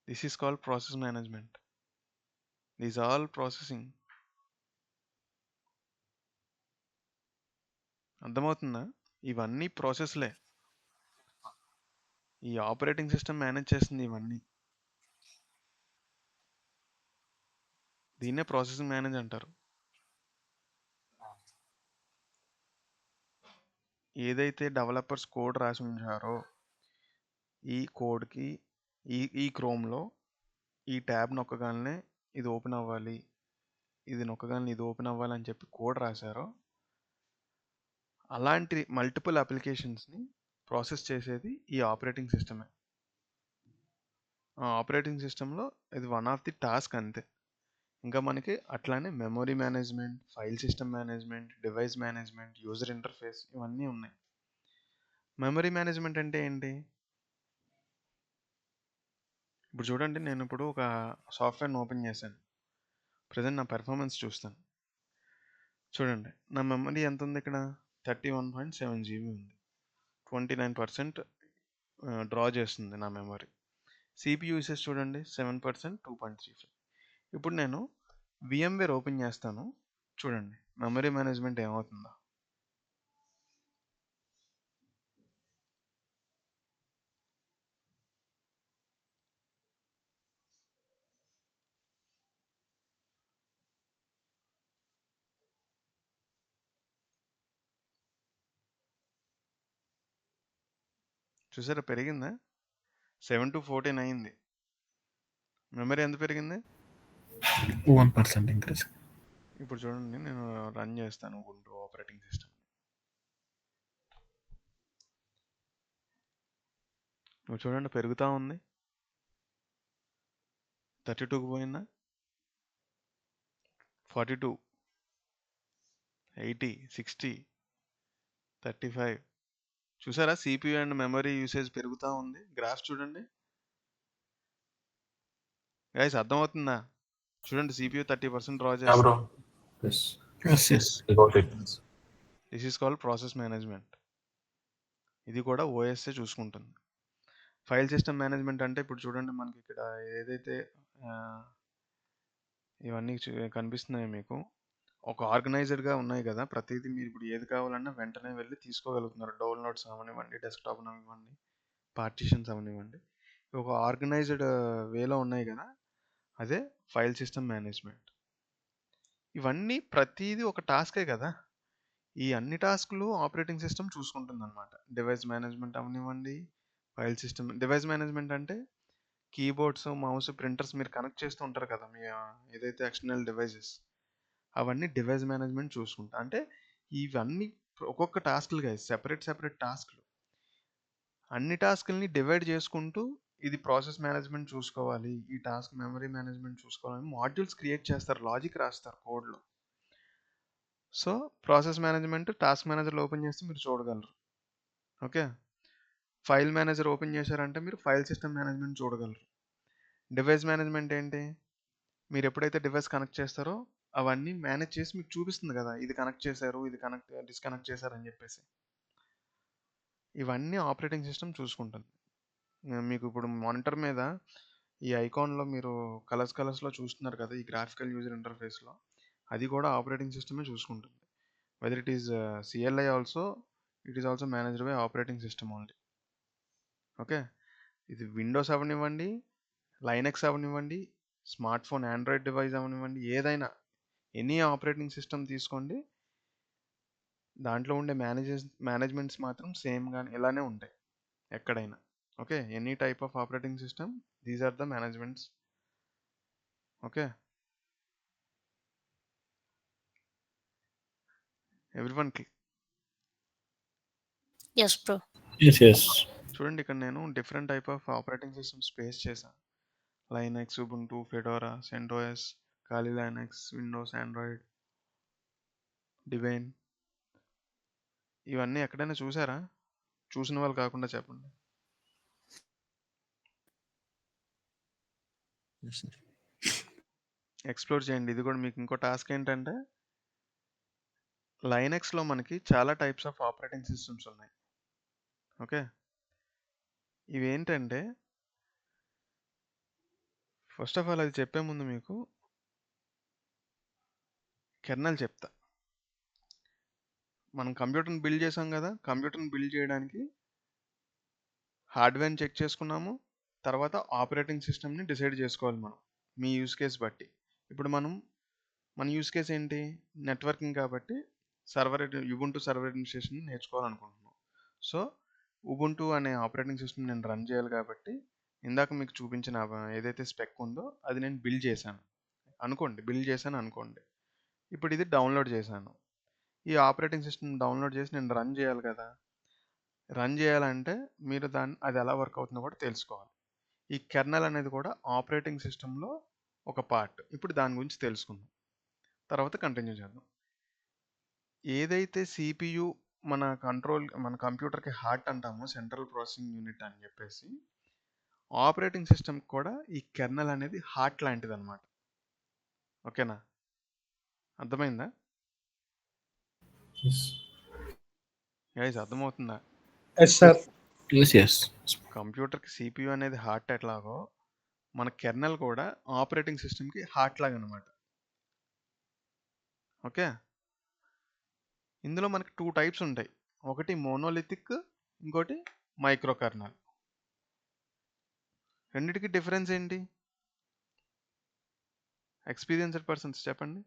This is called process management. These are all processing. అర్థమవుతుందా? ఇవన్నీ ప్రాసెస్లే. ఈ operating system manage చేస్తుంది ఇవన్నీ. దీన్నే processing manage అంటారు. ఏదైతే developers code రాసి ఉంచారో ఈ కోడ్కి ఈ క్రోమ్లో ఈ ట్యాబ్ నొక్కగానే ఇది ఓపెన్ అవ్వాలి, ఇది నొక్కగానే ఇది ఓపెన్ అవ్వాలి అని చెప్పి కోడ్ రాశారో అలాంటి మల్టిపుల్ అప్లికేషన్స్ని ప్రాసెస్ చేసేది ఈ ఆపరేటింగ్ సిస్టమే. ఆ ఆపరేటింగ్ సిస్టంలో ఇది వన్ ఆఫ్ ది టాస్క్ అంతే. ఇంకా మనకి అట్లానే memory management, file system management, device management, user interface ఇవన్నీ ఉన్నాయి. మెమరీ మేనేజ్మెంట్ అంటే ఏంటి? ఇప్పుడు చూడండి, నేను ఇప్పుడు ఒక సాఫ్ట్వేర్ని ఓపెన్ చేశాను. ప్రజెంట్ నా పెర్ఫార్మెన్స్ చూస్తాను. చూడండి, నా మెమరీ ఎంత ఉంది ఇక్కడ? 31.7 GB ఉంది. 29% డ్రా చేస్తుంది నా మెమరీ. CPU యూసేజ్ చూడండి 7%, 2.35. ఇప్పుడు నేను VMware ఓపెన్ చేస్తాను. చూడండి మెమరీ మేనేజ్మెంట్ ఏమవుతుందో. చూసారా పెరిగిందా? 7 to 14 అయింది. మెమరీ ఎంత పెరిగింది? 1% increase. ఇప్పుడు చూడండి, నేను రన్ చేస్తాను ubuntu ఆపరేటింగ్ సిస్టమ్. నువ్వు చూడండి పెరుగుతూ ఉంది. 32కి పోయిందా? 42. 80, 60, 35. చూసారా సిపియు అండ్ మెమరీ యూసేజ్ పెరుగుతూ ఉంది. గ్రాఫ్ చూడండి గైస్, అర్థమవుతుందా? చూడండి, సిపియు 30% డ్రా Yeah, bro. చేస్తుంది. Yes. Yes, yes. I got it. This is called process management. ఇది కూడా ఓఎస్ఏ చూసుకుంటుంది. ఫైల్ సిస్టమ్ మేనేజ్మెంట్ అంటే ఇప్పుడు చూడండి, మనకి ఇక్కడ ఏదైతే ఇవన్నీ కనిపిస్తున్నాయో మీకు, ఒక ఆర్గనైజ్డ్గా ఉన్నాయి కదా. ప్రతిదీ మీరు ఇప్పుడు ఏది కావాలన్నా వెంటనే వెళ్ళి తీసుకోగలుగుతున్నారు. డౌన్లోడ్స్ అవనివ్వండి, డెస్క్టాప్ అవనివ్వండి, పార్టీషన్స్ అవనివ్వండి, ఒక ఆర్గనైజ్డ్ వేలో ఉన్నాయి కదా. అదే ఫైల్ సిస్టమ్ మేనేజ్మెంట్. ఇవన్నీ ప్రతిదీ ఒక టాస్కే కదా. ఈ అన్ని టాస్క్లు ఆపరేటింగ్ సిస్టమ్ చూసుకుంటుంది అనమాట. డివైస్ మేనేజ్మెంట్ అవనివ్వండి, ఫైల్ సిస్టమ్. డివైస్ మేనేజ్మెంట్ అంటే కీబోర్డ్స్, మౌస్, ప్రింటర్స్ మీరు కనెక్ట్ చేస్తూ ఉంటారు కదా మీ ఏదైతే ఎక్స్టర్నల్ డివైజెస్, అవన్నీ డివైస్ మేనేజ్మెంట్ చూసుకుంటా. అంటే ఇవన్నీ ఒక్కొక్క టాస్క్లుగా సెపరేట్ టాస్క్లు. అన్ని టాస్క్ని డివైడ్ చేసుకుంటూ ఇది ప్రాసెస్ మేనేజ్మెంట్ చూసుకోవాలి, ఈ టాస్క్ మెమరీ మేనేజ్మెంట్ చూసుకోవాలని మాడ్యూల్స్ క్రియేట్ చేస్తారు, లాజిక్ రాస్తారు కోడ్లో. సో ప్రాసెస్ మేనేజ్మెంట్ టాస్క్ మేనేజర్లో ఓపెన్ చేస్తే మీరు చూడగలరు. ఓకే, ఫైల్ మేనేజర్ ఓపెన్ చేశారంటే మీరు ఫైల్ సిస్టమ్ మేనేజ్మెంట్ చూడగలరు. డివైస్ మేనేజ్మెంట్ ఏంటి? మీరు ఎప్పుడైతే డివైస్ కనెక్ట్ చేస్తారో అవన్నీ మేనేజ్ చేసి మీకు చూపిస్తుంది కదా, ఇది కనెక్ట్ చేశారు, ఇది డిస్కనెక్ట్ చేశారు అని చెప్పేసి. ఇవన్నీ ఆపరేటింగ్ సిస్టమ్ చూసుకుంటుంది. మీకు ఇప్పుడు మానిటర్ మీద ఈ ఐకాన్లో మీరు కలర్స్లో చూస్తున్నారు కదా, ఈ గ్రాఫికల్ యూజర్ ఇంటర్ఫేస్లో, అది కూడా ఆపరేటింగ్ సిస్టమే చూసుకుంటుంది. Whether it is CLI also, it is also managed by operating system only. Okay, ఇది విండోస్ అవనివ్వండి, లైనక్స్ అవనివ్వండి, స్మార్ట్ ఫోన్ ఆండ్రాయిడ్ డివైస్ అవనివ్వండి, ఏదైనా ఎనీ ఆపరేటింగ్ సిస్టమ్ తీసుకోండి, దాంట్లో ఉండే మేనేజ్మెంట్స్ మాత్రం సేమ్గా ఇలానే ఉంటాయి ఎక్కడైనా. Okay, any type of operating system, these are the managements. Okay, everyone Yes, bro. Yes, yes. చూడండి, ఇక్కడ నేను different type of operating systems space చేశాను. Linux, Ubuntu, Fedora, CentOS, Kali Linux, Windows, Android, Debian. ఇవన్నీ ఎక్కడైనా చూసారా? చూసిన వాళ్ళు కాకుండా చెప్పండి. Yes, sir. ఎక్స్ప్లోర్ చేయండి. ఇది కూడా మీకు ఇంకో టాస్క్ ఏంటంటే, లైనక్స్లో మనకి చాలా టైప్స్ ఆఫ్ ఆపరేటింగ్ సిస్టమ్స్ ఉన్నాయి. ఓకే, ఇవేంటంటే, ఫస్ట్ ఆఫ్ ఆల్ అది చెప్పే ముందు మీకు కెర్నల్ చెప్తా. మనం కంప్యూటర్ని బిల్డ్ చేసాం కదా, కంప్యూటర్ని బిల్డ్ చేయడానికి హార్డ్వేర్ని చెక్ చేసుకున్నాము, తర్వాత ఆపరేటింగ్ సిస్టమ్ని డిసైడ్ చేసుకోవాలి మనం మీ యూస్ కేస్ బట్టి. ఇప్పుడు మన యూస్ కేస్ ఏంటి? నెట్వర్కింగ్ కాబట్టి ఉబుంటు సర్వర్ అడ్మినిస్ట్రేషన్ నేర్చుకోవాలనుకుంటున్నాం. సో ఉబుంటు అనే ఆపరేటింగ్ సిస్టమ్ నేను రన్ చేయాలి కాబట్టి, ఇందాక మీకు చూపించిన ఏదైతే స్పెక్ ఉందో అది నేను బిల్డ్ చేశాను అనుకోండి. ఇప్పుడు ఇది డౌన్లోడ్ చేశాను. ఈ ఆపరేటింగ్ సిస్టమ్ డౌన్లోడ్ చేసి నేను రన్ చేయాలి కదా. రన్ చేయాలంటే మీరు అది ఎలా వర్క్ అవుతుందో కూడా తెలుసుకోవాలి. ఈ కెర్నల్ అనేది కూడా ఆపరేటింగ్ సిస్టంలో ఒక పార్ట్. ఇప్పుడు దాని గురించి తెలుసుకుందాం, తర్వాత కంటిన్యూ చేద్దాం. ఏదైతే సిపియు మన కంప్యూటర్కి హార్ట్ అంటామో, సెంట్రల్ ప్రాసెసింగ్ యూనిట్ అని చెప్పేసి, ఆపరేటింగ్ సిస్టమ్ కూడా ఈ కెర్నల్ అనేది హార్ట్ లాంటిది అనమాట. ఓకేనా, అర్థమైందా Yes. గైస్? అర్థమవుతుందా? Yes, sir. Yes, yes. కంప్యూటర్కి సిపియు అనేది హార్ట్ ఎట్లాగో, మన కెర్నల్ కూడా ఆపరేటింగ్ సిస్టమ్కి హార్ట్ లాగా అనమాట. ఓకే, ఇందులో మనకి 2 టైప్స్ ఉంటాయి. ఒకటి మోనోలిథిక్, ఇంకోటి మైక్రో కర్నల్. రెండిటికి డిఫరెన్స్ ఏంటి? ఎక్స్పీరియన్స్డ్ పర్సన్స్ చెప్పండి.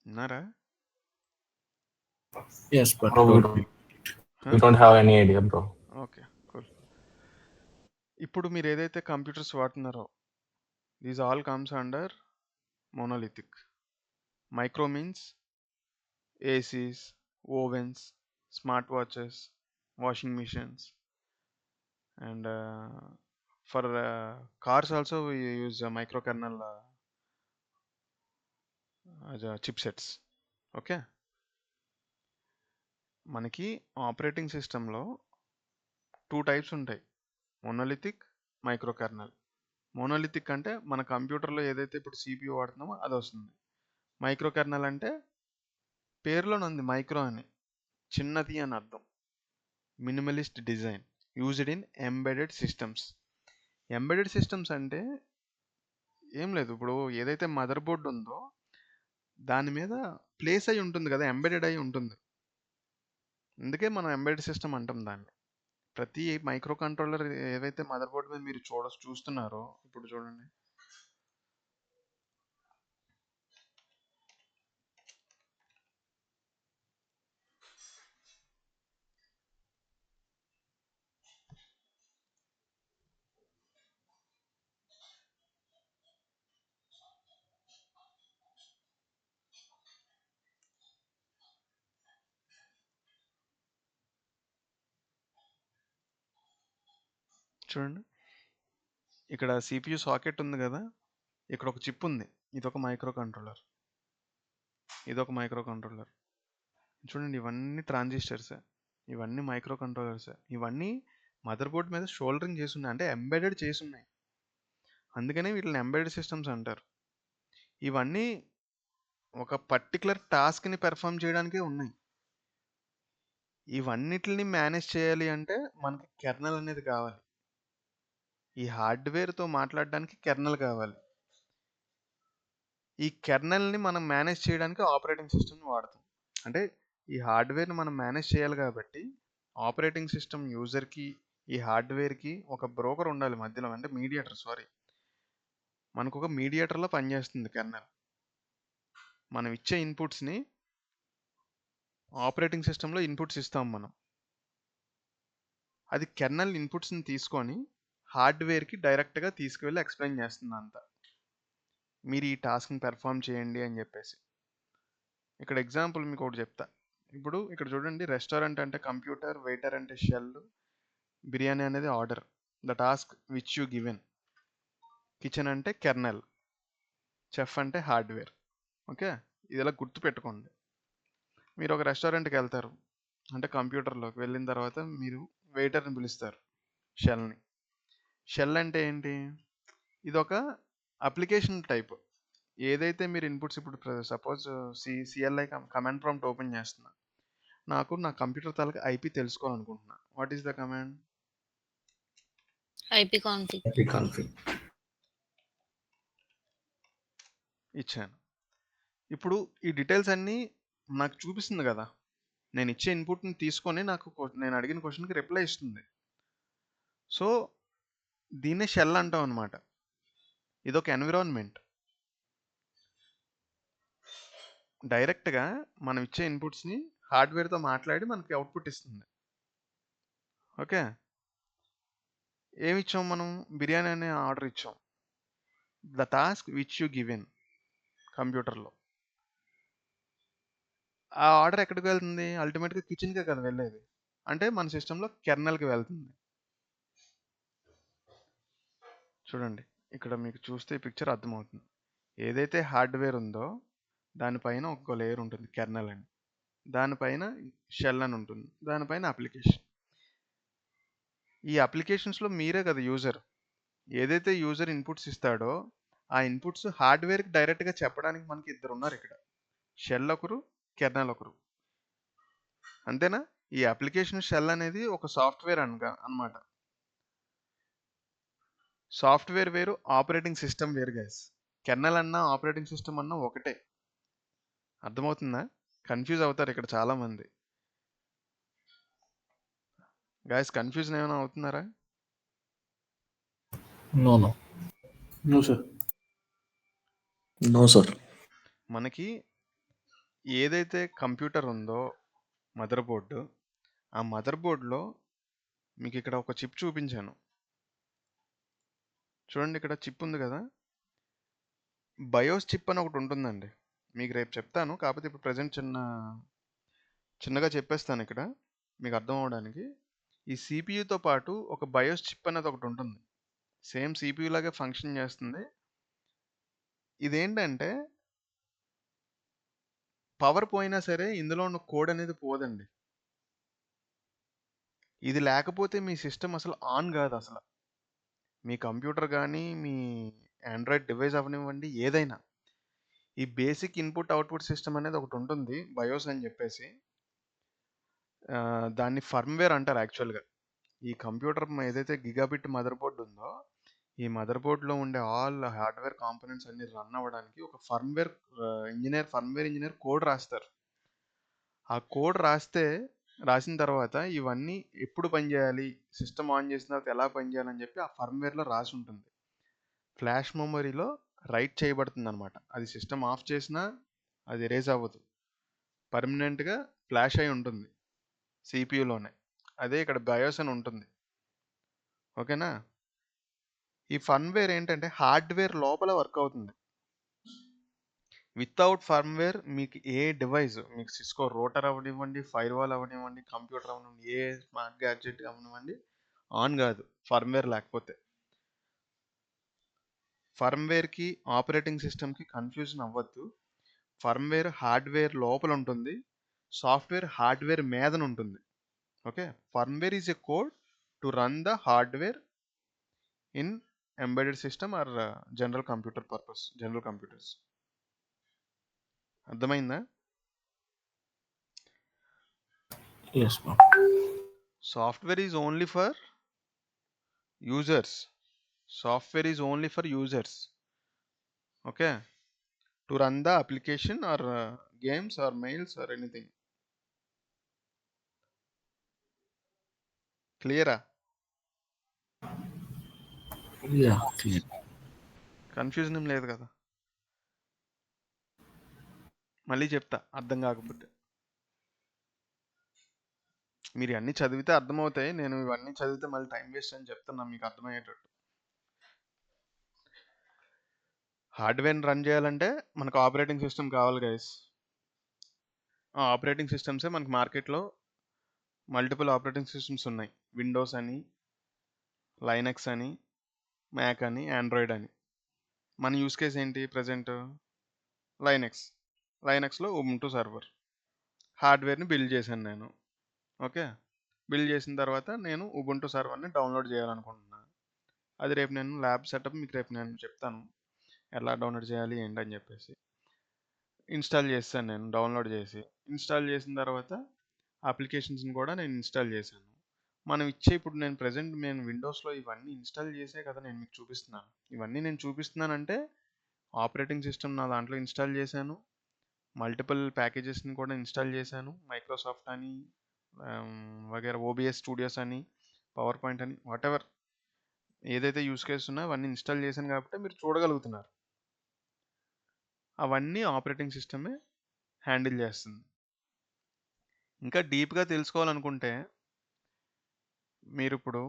ఉన్నారా? Yes, but Bro, we don't have any idea, bro. Okay, cool. ఇప్పుడు మీరు ఏదైతే కంప్యూటర్స్ వాడుతున్నారో, these all comes under monolithic. Micro means ACs, ovens, smart watches, washing machines, and for cars also we use microkernel chip sets. Okay, మనకి operating సిస్టంలో 2 types ఉంటాయి, monolithic, మైక్రోకర్నల్. Monolithic అంటే మన కంప్యూటర్లో ఏదైతే ఇప్పుడు CPU వాడుతున్నామో అది వస్తుంది. మైక్రోకర్నల్ అంటే పేరులోనే ఉంది మైక్రో అని, చిన్నది అని అర్థం. Minimalist design used in embedded systems. Embedded systems అంటే ఏం లేదు, ఇప్పుడు ఏదైతే మదర్ బోర్డ్ ఉందో దాని మీద ప్లేస్ అయి ఉంటుంది కదా, ఎంబెడెడ్ అయి ఉంటుంది. అందుకే మనం ఎంబెడెడ్ సిస్టమ్ అంటాం దాన్ని. ప్రతి మైక్రో కంట్రోలర్ ఏవైతే మదర్ బోర్డ్ మీద మీరు చూస్తున్నారో ఇప్పుడు చూడండి, చూడండి ఇక్కడ CPU సాకెట్ ఉంది కదా, ఇక్కడ ఒక చిప్ ఉంది, ఇదొక మైక్రో కంట్రోలర్, ఇదొక మైక్రో కంట్రోలర్. చూడండి ఇవన్నీ ట్రాన్సిస్టర్స్, ఇవన్నీ మైక్రో కంట్రోలర్స్, ఇవన్నీ మదర్ బోర్డ్ మీద షోల్డరింగ్ చేసి ఉన్నాయి, అంటే ఎంబెడెడ్ చేసి ఉన్నాయి. అందుకనే వీటిని ఎంబెడెడ్ సిస్టమ్స్ అంటారు. ఇవన్నీ ఒక పర్టికులర్ టాస్క్ని పెర్ఫామ్ చేయడానికే ఉన్నాయి. ఇవన్నిటిని మేనేజ్ చేయాలి అంటే మనకి కెర్నల్ అనేది కావాలి. ఈ హార్డ్వేర్తో మాట్లాడడానికి కెర్నల్ కావాలి. ఈ కెర్నల్ని మనం మేనేజ్ చేయడానికి ఆపరేటింగ్ సిస్టమ్ని వాడతాం. అంటే ఈ హార్డ్వేర్ని మనం మేనేజ్ చేయాలి కాబట్టి ఆపరేటింగ్ సిస్టమ్ యూజర్కి ఈ హార్డ్వేర్కి ఒక బ్రోకర్ ఉండాలి మధ్యలో, అంటే మీడియేటర్, మనకు ఒక మీడియేటర్లో పనిచేస్తుంది కెర్నల్. మనం ఇచ్చే ఇన్పుట్స్ని ఆపరేటింగ్ సిస్టంలో ఇన్పుట్స్ ఇస్తాం మనం, అది కెర్నల్ ఇన్పుట్స్ని తీసుకొని హార్డ్వేర్కి డైరెక్ట్గా తీసుకువెళ్ళి ఎక్స్ప్లెయిన్ చేస్తుంది అంతా, మీరు ఈ టాస్క్ని పెర్ఫామ్ చేయండి అని చెప్పేసి. ఇక్కడ ఎగ్జాంపుల్ మీకు ఒకటి చెప్తా. ఇప్పుడు ఇక్కడ చూడండి, రెస్టారెంట్ అంటే కంప్యూటర్, వెయిటర్ అంటే షెల్, బిర్యానీ అనేది order, the task which you given, kitchen అంటే కెర్నల్, చెఫ్ అంటే హార్డ్వేర్. ఓకే, ఇది ఇలా గుర్తుపెట్టుకోండి. మీరు ఒక రెస్టారెంట్కి వెళ్తారు అంటే కంప్యూటర్లోకి వెళ్ళిన తర్వాత మీరు వెయిటర్ని పిలుస్తారు, షెల్ని. షెల్ అంటే ఏంటి, ఇది ఒక అప్లికేషన్ టైప్. ఏదైతే మీరు ఇన్పుట్స్, ఇప్పుడు suppose CLI command prompt open చేస్తున్నా, నాకు నా కంప్యూటర్ తాలూకు ఐపీ తెలుసుకోవాలనుకుంటున్నా. What is the command? ipconfig. ipconfig. ఇచ్చాను. ఇప్పుడు ఈ డీటెయిల్స్ అన్నీ నాకు చూపిస్తుంది కదా, నేను ఇచ్చే ఇన్పుట్ని తీసుకొని నాకు నేను అడిగిన క్వశ్చన్కి రిప్లై ఇస్తుంది. సో దీన్నే షెల్ అంటాం అనమాట. ఇదొక ఎన్విరాన్మెంట్. డైరెక్ట్గా మనం ఇచ్చే ఇన్పుట్స్ని హార్డ్వేర్తో మాట్లాడి మనకి అవుట్పుట్ ఇస్తుంది. ఓకే, ఏమి ఇచ్చాం మనం? బిర్యానీ అనే ఆర్డర్ ఇచ్చాం, the task which you given కంప్యూటర్లో. ఆ ఆర్డర్ ఎక్కడికి వెళ్తుంది? అల్టిమేట్గా కిచెన్కే కదా వెళ్ళేది, అంటే మన సిస్టంలో కెర్నల్కి వెళ్తుంది. చూడండి ఇక్కడ మీకు చూస్తే ఈ పిక్చర్ అర్థమవుతుంది. ఏదైతే హార్డ్వేర్ ఉందో దానిపైన ఒక లేయర్ ఉంటుంది కెర్నల్ అని, దానిపైన షెల్ అని ఉంటుంది, దానిపైన అప్లికేషన్. ఈ అప్లికేషన్స్లో మీరే కదా యూజర్. ఏదైతే యూజర్ ఇన్పుట్స్ ఇస్తాడో ఆ ఇన్పుట్స్ హార్డ్వేర్కి డైరెక్ట్గా చెప్పడానికి మనకి ఇద్దరు ఉన్నారు ఇక్కడ, షెల్ ఒకరు, కెర్నల్ ఒకరు. అంతేనా? ఈ అప్లికేషన్ షెల్ అనేది ఒక సాఫ్ట్వేర్ అన్నమాట. సాఫ్ట్వేర్ వేరు, ఆపరేటింగ్ సిస్టమ్ వేరు గైస్. కెర్నల్ అన్నా ఆపరేటింగ్ సిస్టమ్ అన్నా ఒకటే. అర్థమవుతుందా? కన్ఫ్యూజ్ అవుతారు ఇక్కడ చాలామంది. గైస్ కన్ఫ్యూజన్ ఏమైనా అవుతున్నారా? No, no. No, sir. No, sir. మనకి ఏదైతే కంప్యూటర్ ఉందో మదర్ బోర్డు, ఆ మదర్ బోర్డులో మీకు ఇక్కడ ఒక చిప్ చూపించాను. చూడండి ఇక్కడ చిప్ ఉంది కదా, బయోస్ చిప్ అని ఒకటి ఉంటుందండి. మీకు రేపు చెప్తాను, కాకపోతే ఇప్పుడు ప్రజెంట్ చిన్నగా చెప్పేస్తాను ఇక్కడ మీకు అర్థం అవడానికి. ఈ సిపియుతో పాటు ఒక బయోస్ చిప్ అనేది ఒకటి ఉంటుంది. సేమ్ CPU లాగే ఫంక్షన్ చేస్తుంది. ఇదేంటంటే పవర్ పోయినా సరే ఇందులో ఉన్న కోడ్ అనేది పోదండి. ఇది లేకపోతే మీ సిస్టమ్ అసలు ఆన్ కాదు అసలు. మీ కంప్యూటర్ కానీ మీ ఆండ్రాయిడ్ డివైస్ అవనివ్వండి ఏదైనా, ఈ బేసిక్ ఇన్పుట్ అవుట్పుట్ సిస్టమ్ అనేది ఒకటి ఉంటుంది, బయోస్ అని చెప్పేసి. దాన్ని ఫర్మ్వేర్ అంటారు యాక్చువల్గా. ఈ కంప్యూటర్ ఏదైతే గిగాబిట్ మదర్ బోర్డ్ ఉందో, ఈ మదర్ బోర్డ్లో ఉండే ఆల్ హార్డ్వేర్ కాంపోనెంట్స్ అన్ని రన్ అవ్వడానికి ఒక ఫర్మ్వేర్ ఇంజనీర్ కోడ్ రాస్తారు. ఆ కోడ్ రాసిన తర్వాత ఇవన్నీ ఎప్పుడు పనిచేయాలి, సిస్టమ్ ఆన్ చేసిన తర్వాత ఎలా పనిచేయాలని చెప్పి ఆ ఫర్మ్వేర్లో రాసి ఉంటుంది. ఫ్లాష్ మెమరీలో రైట్ చేయబడుతుంది అనమాట. అది సిస్టమ్ ఆఫ్ చేసినా అది ఎరేజ్ అవ్వదు, పర్మనెంట్గా ఫ్లాష్ అయి ఉంటుంది సిపియులోనే. అదే ఇక్కడ బయోస్ అని ఉంటుంది. ఓకేనా? ఈ ఫర్మ్వేర్ ఏంటంటే హార్డ్వేర్ లోపల వర్క్ అవుతుంది. వితౌట్ ఫర్మ్వేర్ మీకు ఏ డివైస్, మీకు సిస్కో రోటర్ అవనివ్వండి, ఫైర్ వాల్ అవనివ్వండి, కంప్యూటర్ అవనివ్వండి, ఏ స్మార్ట్ గ్యాడ్జెట్ అవనివ్వండి, ఆన్ కాదు ఫర్మ్వేర్ లేకపోతే. ఫర్మ్వేర్కి ఆపరేటింగ్ సిస్టమ్కి కన్ఫ్యూజన్ అవ్వద్దు. ఫర్మ్వేర్ హార్డ్వేర్ లోపల ఉంటుంది, సాఫ్ట్వేర్ హార్డ్వేర్ మీదన ఉంటుంది. Okay, firmware is a code to run the hardware in embedded system or general computers. అర్థమైందా? Yes, ma'am. Software is only for users. Okay, to run the application or games or mails or anything. క్లియరా? Yeah, clear. Confusion ఏం లేదు కదా? మళ్ళీ చెప్తా అర్థం కాకపోతే. మీరు అన్నీ చదివితే అర్థమవుతాయి, నేను ఇవన్నీ చదివితే మళ్ళీ టైం వేస్ట్ అని చెప్తున్నా మీకు అర్థమయ్యేటట్టు. హార్డ్వేర్ని రన్ చేయాలంటే మనకు ఆపరేటింగ్ సిస్టమ్ కావాలి గైస్. ఆ ఆపరేటింగ్ సిస్టమ్సే మనకు మార్కెట్లో మల్టిపుల్ ఆపరేటింగ్ సిస్టమ్స్ ఉన్నాయి. విండోస్ అని, లైనక్స్ అని, మ్యాక్ అని, ఆండ్రాయిడ్ అని. మన యూస్ కేస్ ఏంటి ప్రజెంట్? లైనక్స్లో ఉబుంటూ సర్వర్ హార్డ్వేర్ని బిల్డ్ చేశాను నేను. ఓకే, బిల్డ్ చేసిన తర్వాత నేను ఉబుంటూ సర్వర్ని డౌన్లోడ్ చేయాలనుకుంటున్నాను. అది రేపు నేను ల్యాబ్ సెటప్ మీకు రేపు నేను చెప్తాను ఎలా డౌన్లోడ్ చేయాలి ఏంటని చెప్పేసి. ఇన్స్టాల్ చేస్తాను నేను, డౌన్లోడ్ చేసి ఇన్స్టాల్ చేసిన తర్వాత అప్లికేషన్స్ని కూడా నేను ఇన్స్టాల్ చేశాను. మనం ఇప్పుడు నేను ప్రజెంట్ విండోస్లో ఇవన్నీ ఇన్స్టాల్ చేసే కదా నేను మీకు చూపిస్తున్నాను. ఇవన్నీ నేను చూపిస్తున్నానంటే ఆపరేటింగ్ సిస్టమ్ నా దాంట్లో ఇన్స్టాల్ చేశాను, మల్టిపుల్ ప్యాకేజెస్ని కూడా ఇన్స్టాల్ చేశాను, మైక్రోసాఫ్ట్ అని వగేరా, ఓబిఎస్ స్టూడియోస్ అని, పవర్ పాయింట్ అని, వాటెవర్ ఏదైతే యూస్ కేసు ఉన్నాయో అవన్నీ ఇన్స్టాల్ చేశాను కాబట్టి మీరు చూడగలుగుతున్నారు. అవన్నీ ఆపరేటింగ్ సిస్టమే హ్యాండిల్ చేస్తుంది. ఇంకా డీప్గా తెలుసుకోవాలనుకుంటే మీరు ఇప్పుడు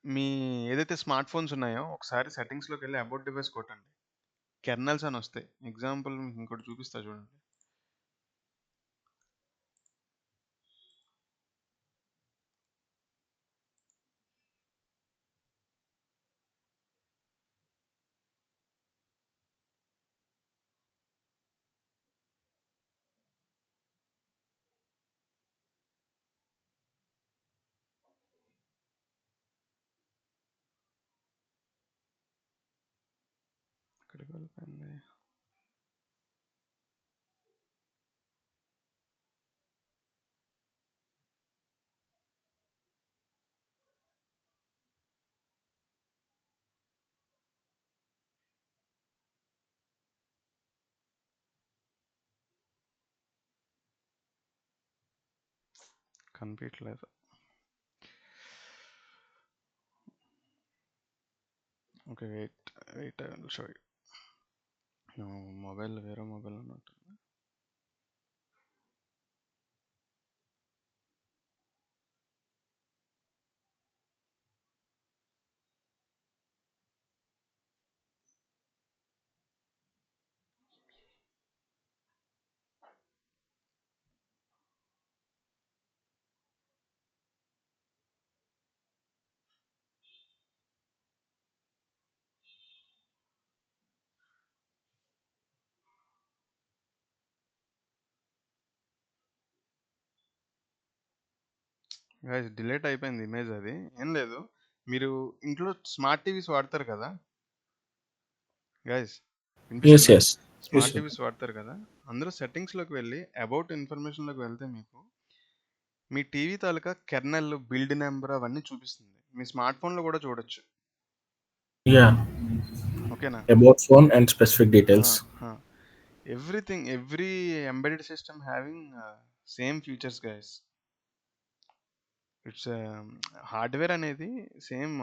మీ ఏదైతే స్మార్ట్ ఫోన్స్ ఉన్నాయో ఒకసారి సెట్టింగ్స్లోకి వెళ్ళి అబౌట్ డివైస్ కొట్టండి, కెర్నల్స్ అని వస్తాయి. ఎగ్జాంపుల్ మీకు ఇంకోటి చూపిస్తా చూడండి. ఎక్కడికి వెళ్ళిపోయింది? కనిపించలేదు. Okay, wait I will show you. Mobile వేరే మొబైల్ ఉన్నట్టు. గైస్ డిలీట్ అయిపోయింది ఇమేజ్. అది ఏం లేదు, మీరు ఇంట్లో స్మార్ట్ టీవీస్ వాడతారు కదా గైస్, Yes, వినిపిస్తుందా? yes. స్మార్ట్ టీవీస్ వాడతారు కదా, అందులో సెట్టింగ్స్లోకి వెళ్ళి అబౌట్ ఇన్ఫర్మేషన్లోకి వెళ్తే మీకు మీ టీవీ తాలూకా కెర్నల్, బిల్డ్ నెంబర్ అవన్నీ చూపిస్తుంది. మీ స్మార్ట్ ఫోన్లో కూడా చూడొచ్చు. Yeah, ఓకేనా? about phone and specific details. Everything, every embedded system having same features guys. It's hardware అనేది సేమ్,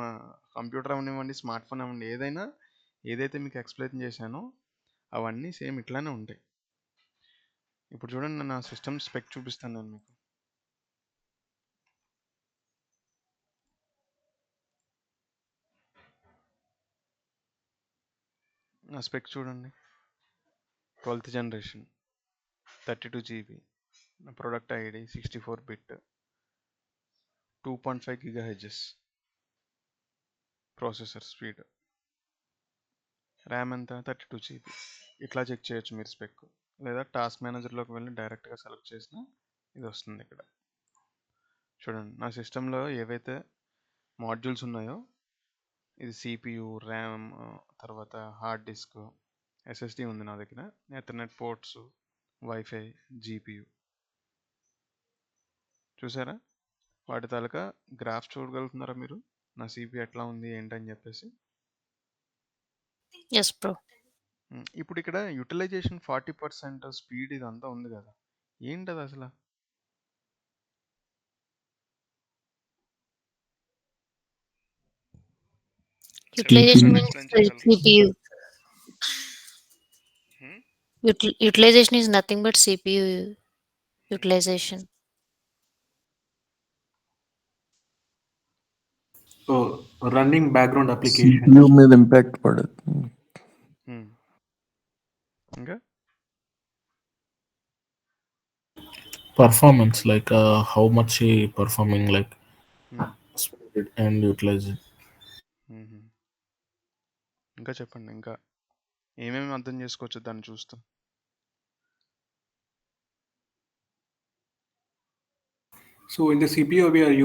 కంప్యూటర్ అవనివ్వండి, స్మార్ట్ ఫోన్ అవ్వండి, ఏదైనా ఏదైతే మీకు ఎక్స్ప్లెయిన్ చేశానో అవన్నీ సేమ్ ఇట్లానే ఉంటాయి. ఇప్పుడు చూడండి, నా సిస్టమ్ స్పెక్ చూపిస్తాను నేను మీకు. నా స్పెక్ చూడండి, 12th జనరేషన్, 32 GB, నా product ID 64 bit, 2.5 GHz processor speed, RAM ఎంత 32 GB. ఇట్లా చెక్ చేయొచ్చు మీరు స్పెక్, లేదా టాస్క్ మేనేజర్లోకి వెళ్ళి డైరెక్ట్గా సెలెక్ట్ చేసినా ఇది వస్తుంది. ఇక్కడ చూడండి, నా సిస్టంలో ఏవైతే మాడ్యూల్స్ ఉన్నాయో, ఇది CPU, ర్యామ్, తర్వాత హార్డ్ డిస్క్, SSD ఉంది నా దగ్గర, ఎథర్నెట్ పోర్ట్స్, వైఫై, GPU. చూసారా? వాటి తాలూకా గ్రాఫ్ చూడగలుగుతున్నారా మీరు? నా CPU ఎట్లా ఉంది ఏంటని చెప్పేసి. Yes bro. ఇప్పుడు ఇక్కడ యూటిలైజేషన్ 40%, స్పీడ్ ఇదంతా ఉంది కదా, ఏంటది అసలు? Utilization means ఎక్స్ప్లెయిన్ చేయగలరు? CPU. Utilization is nothing but CPU utilization. Running background application CPU మీద ఇంపాక్ట్ పడదు. ఇంకా Performance, like how much he performing, like speed and utilizing. ఇంకా చెప్పండి, ఇంకా ఏమేమి అర్థం చేసుకోవచ్చు దాన్ని చూస్తూ? So in the CPU, we are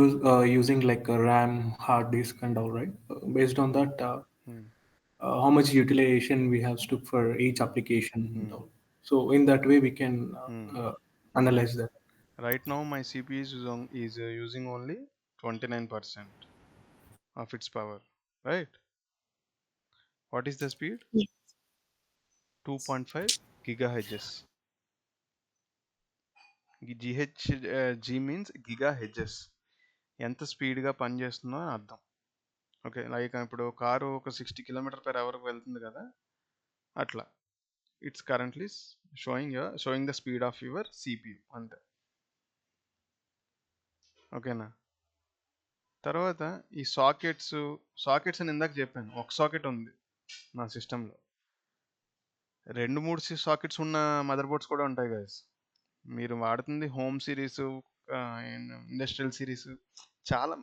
using like a RAM, hard disk, and all, right? Based on that, how much utilization we have to for each application. And all. So in that way, we can analyze that. Right now, my CPU is using only 29% of its power, right? What is the speed? Yes. 2.5 GHz. G means GHz. ఎంత స్పీడ్గా పనిచేస్తుందో అని అర్థం. Okay, like ఇప్పుడు car ఒక 60 km/h వెళ్తుంది కదా, అట్లా it's currently showing the speed of your CPU అంతే. ఓకేనా? తర్వాత ఈ సాకెట్స్ అని ఇందాక చెప్పాను, ఒక సాకెట్ ఉంది నా సిస్టంలో. 2-3 సాకెట్స్ ఉన్న మదర్ బోర్డ్స్ కూడా ఉంటాయి గైస్. మీరు వాడుతుంది హోమ్ సిరీస్, ఇండస్ట్రియల్ సిరీస్, చాలా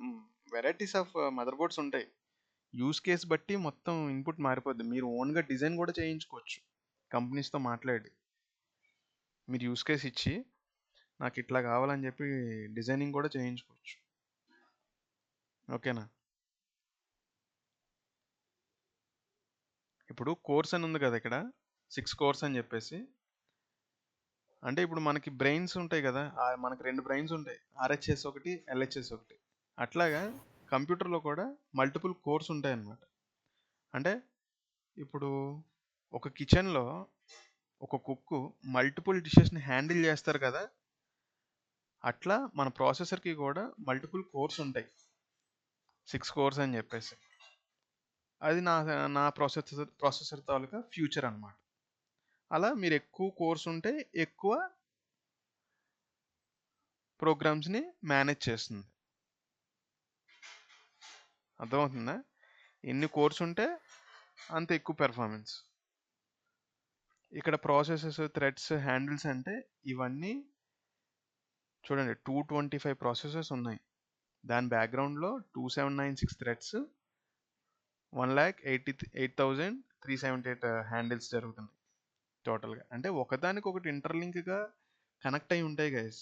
వెరైటీస్ ఆఫ్ మదర్ బోర్డ్స్ ఉంటాయి. యూస్ కేస్ బట్టి మొత్తం ఇన్పుట్ మారిపోద్ది. మీరు ఓన్గా డిజైన్ కూడా చేయించుకోవచ్చు కంపెనీస్తో మాట్లాడి. మీరు యూస్ కేస్ ఇచ్చి నాకు ఇట్లా కావాలని చెప్పి డిజైనింగ్ కూడా చేయించుకోవచ్చు. ఓకేనా? ఇప్పుడు కోర్స్ అని ఉంది కదా ఇక్కడ, 6 కోర్స్ అని చెప్పేసి. అంటే ఇప్పుడు మనకి బ్రెయిన్స్ ఉంటాయి కదా, మనకి 2 బ్రెయిన్స్ ఉంటాయి, RHS ఒకటి, LHS ఒకటి. అట్లాగా కంప్యూటర్లో కూడా మల్టిపుల్ కోర్స్ ఉంటాయి అన్నమాట. అంటే ఇప్పుడు ఒక కిచెన్లో ఒక కుక్ మల్టిపుల్ డిషెస్ని హ్యాండిల్ చేస్తారు కదా, అట్లా మన ప్రాసెసర్కి కూడా మల్టిపుల్ కోర్స్ ఉంటాయి, 6 కోర్స్ అని చెప్పేసి. అది నా ప్రాసెసర్ తాలూకా ఫ్యూచర్ అన్నమాట. అలా మీరు ఎక్కువ కోర్స్ ఉంటే ఎక్కువ ప్రోగ్రామ్స్ని మేనేజ్ చేస్తుంది. అర్థమవుతుందా? ఎన్ని కోర్స్ ఉంటే అంత ఎక్కువ పెర్ఫార్మెన్స్. ఇక్కడ ప్రాసెసెస్, థ్రెడ్స్, హ్యాండిల్స్ అంటే ఇవన్నీ చూడండి, 225 ప్రాసెసెస్ ఉన్నాయి. దాని బ్యాక్గ్రౌండ్లో 2796 థ్రెడ్స్, 1,88,378 హ్యాండిల్స్ జరుగుతున్నాయి టోటల్గా. అంటే ఒకదానికొకటి ఇంటర్లింక్గా కనెక్ట్ అయి ఉంటాయి గైస్.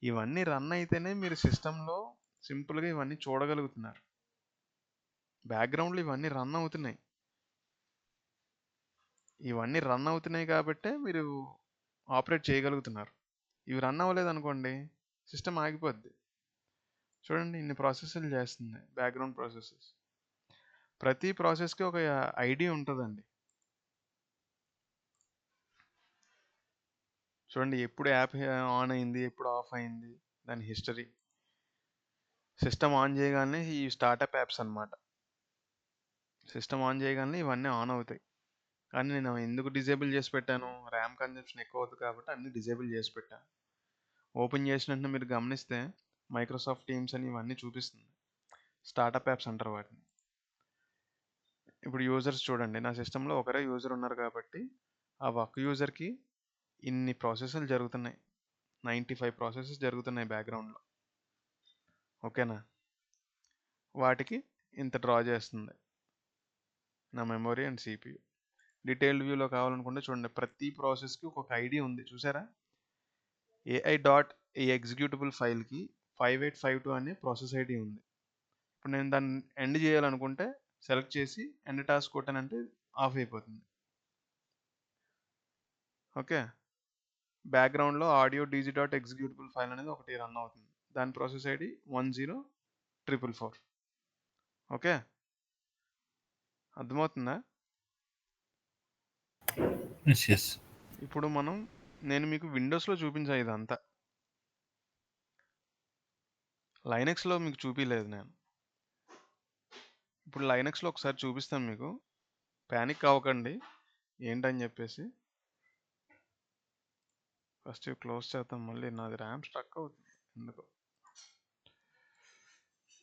ఇవన్నీ రన్ అయితేనే మీరు సిస్టంలో సింపుల్గా ఇవన్నీ చూడగలుగుతున్నారు. బ్యాక్గ్రౌండ్లో ఇవన్నీ రన్ అవుతున్నాయి. ఇవన్నీ రన్ అవుతున్నాయి కాబట్టే మీరు ఆపరేట్ చేయగలుగుతున్నారు. ఇవి రన్ అవ్వలేదు అనుకోండి, సిస్టమ్ ఆగిపోద్ది. చూడండి ఇన్ని ప్రాసెస్లు చేస్తుంది బ్యాక్గ్రౌండ్ ప్రాసెసెస్. ప్రతి ప్రాసెస్కి ఒక ఐడి ఉంటుందండి. చూడండి ఎప్పుడు యాప్ ఆన్ అయింది, ఎప్పుడు ఆఫ్ అయింది, దాని హిస్టరీ. సిస్టమ్ ఆన్ చేయగానే ఈ స్టార్టప్ యాప్స్ అన్నమాట. సిస్టమ్ ఆన్ చేయగానే ఇవన్నీ ఆన్ అవుతాయి. కానీ నేను ఎందుకు డిజేబుల్ చేసి పెట్టాను, ర్యామ్ కన్జంప్షన్ ఎక్కువ అవుతుంది కాబట్టి అన్ని డిజేబుల్ చేసి పెట్టాను. ఓపెన్ చేసిన వెంటనే మీరు గమనిస్తే మైక్రోసాఫ్ట్ టీమ్స్ అని ఇవన్నీ చూపిస్తుంది. స్టార్టప్ యాప్స్ అంటారు వాటిని. ఇప్పుడు యూజర్స్ చూడండి, నా సిస్టంలో ఒకరే యూజర్ ఉన్నారు కాబట్టి ఆ ఒక్క యూజర్కి ఇన్ని ప్రాసెస్లు జరుగుతున్నాయి. 95 ప్రాసెసెస్ జరుగుతున్నాయి బ్యాక్గ్రౌండ్లో. ఓకేనా? వాటికి ఇంత డ్రా చేస్తుంది నా మెమొరీ అండ్ సిపియు. డీటెయిల్డ్ వ్యూలో కావాలనుకుంటే చూడండి, ప్రతి ప్రాసెస్కి ఒక్కొక్క ఐడి ఉంది. చూసారా? AI.ఈ ఎగ్జిక్యూటబుల్ ఫైల్కి 5852 అనే ప్రాసెస్ ఐడి ఉంది. ఇప్పుడు నేను దాన్ని ఎండ్ చేయాలనుకుంటే సెలెక్ట్ చేసి ఎండ్ టాస్క్ కొట్టానంటే ఆఫ్ అయిపోతుంది. ఓకే. బ్యాక్గ్రౌండ్లో ఆడియో dg.executable ఫైల్ అనేది ఒకటి రన్ అవుతుంది. దాని ప్రాసెస్ ఐడి 10444. ఓకే, అర్థమవుతుందా? ఎస్. ఇప్పుడు నేను మీకు విండోస్లో చూపించా ఇదంతా. లైనక్స్లో మీకు చూపించలేదు నేను. ఇప్పుడు లైనక్స్లో ఒకసారి చూపిస్తాను మీకు. ప్యానిక్ అవ్వకండి ఏంటని చెప్పేసి. ఫస్ట్ ఇవి క్లోజ్ చేద్దాం. మళ్ళీ నాది ర్యామ్ స్టక్ అవుతుంది ఎందుకు.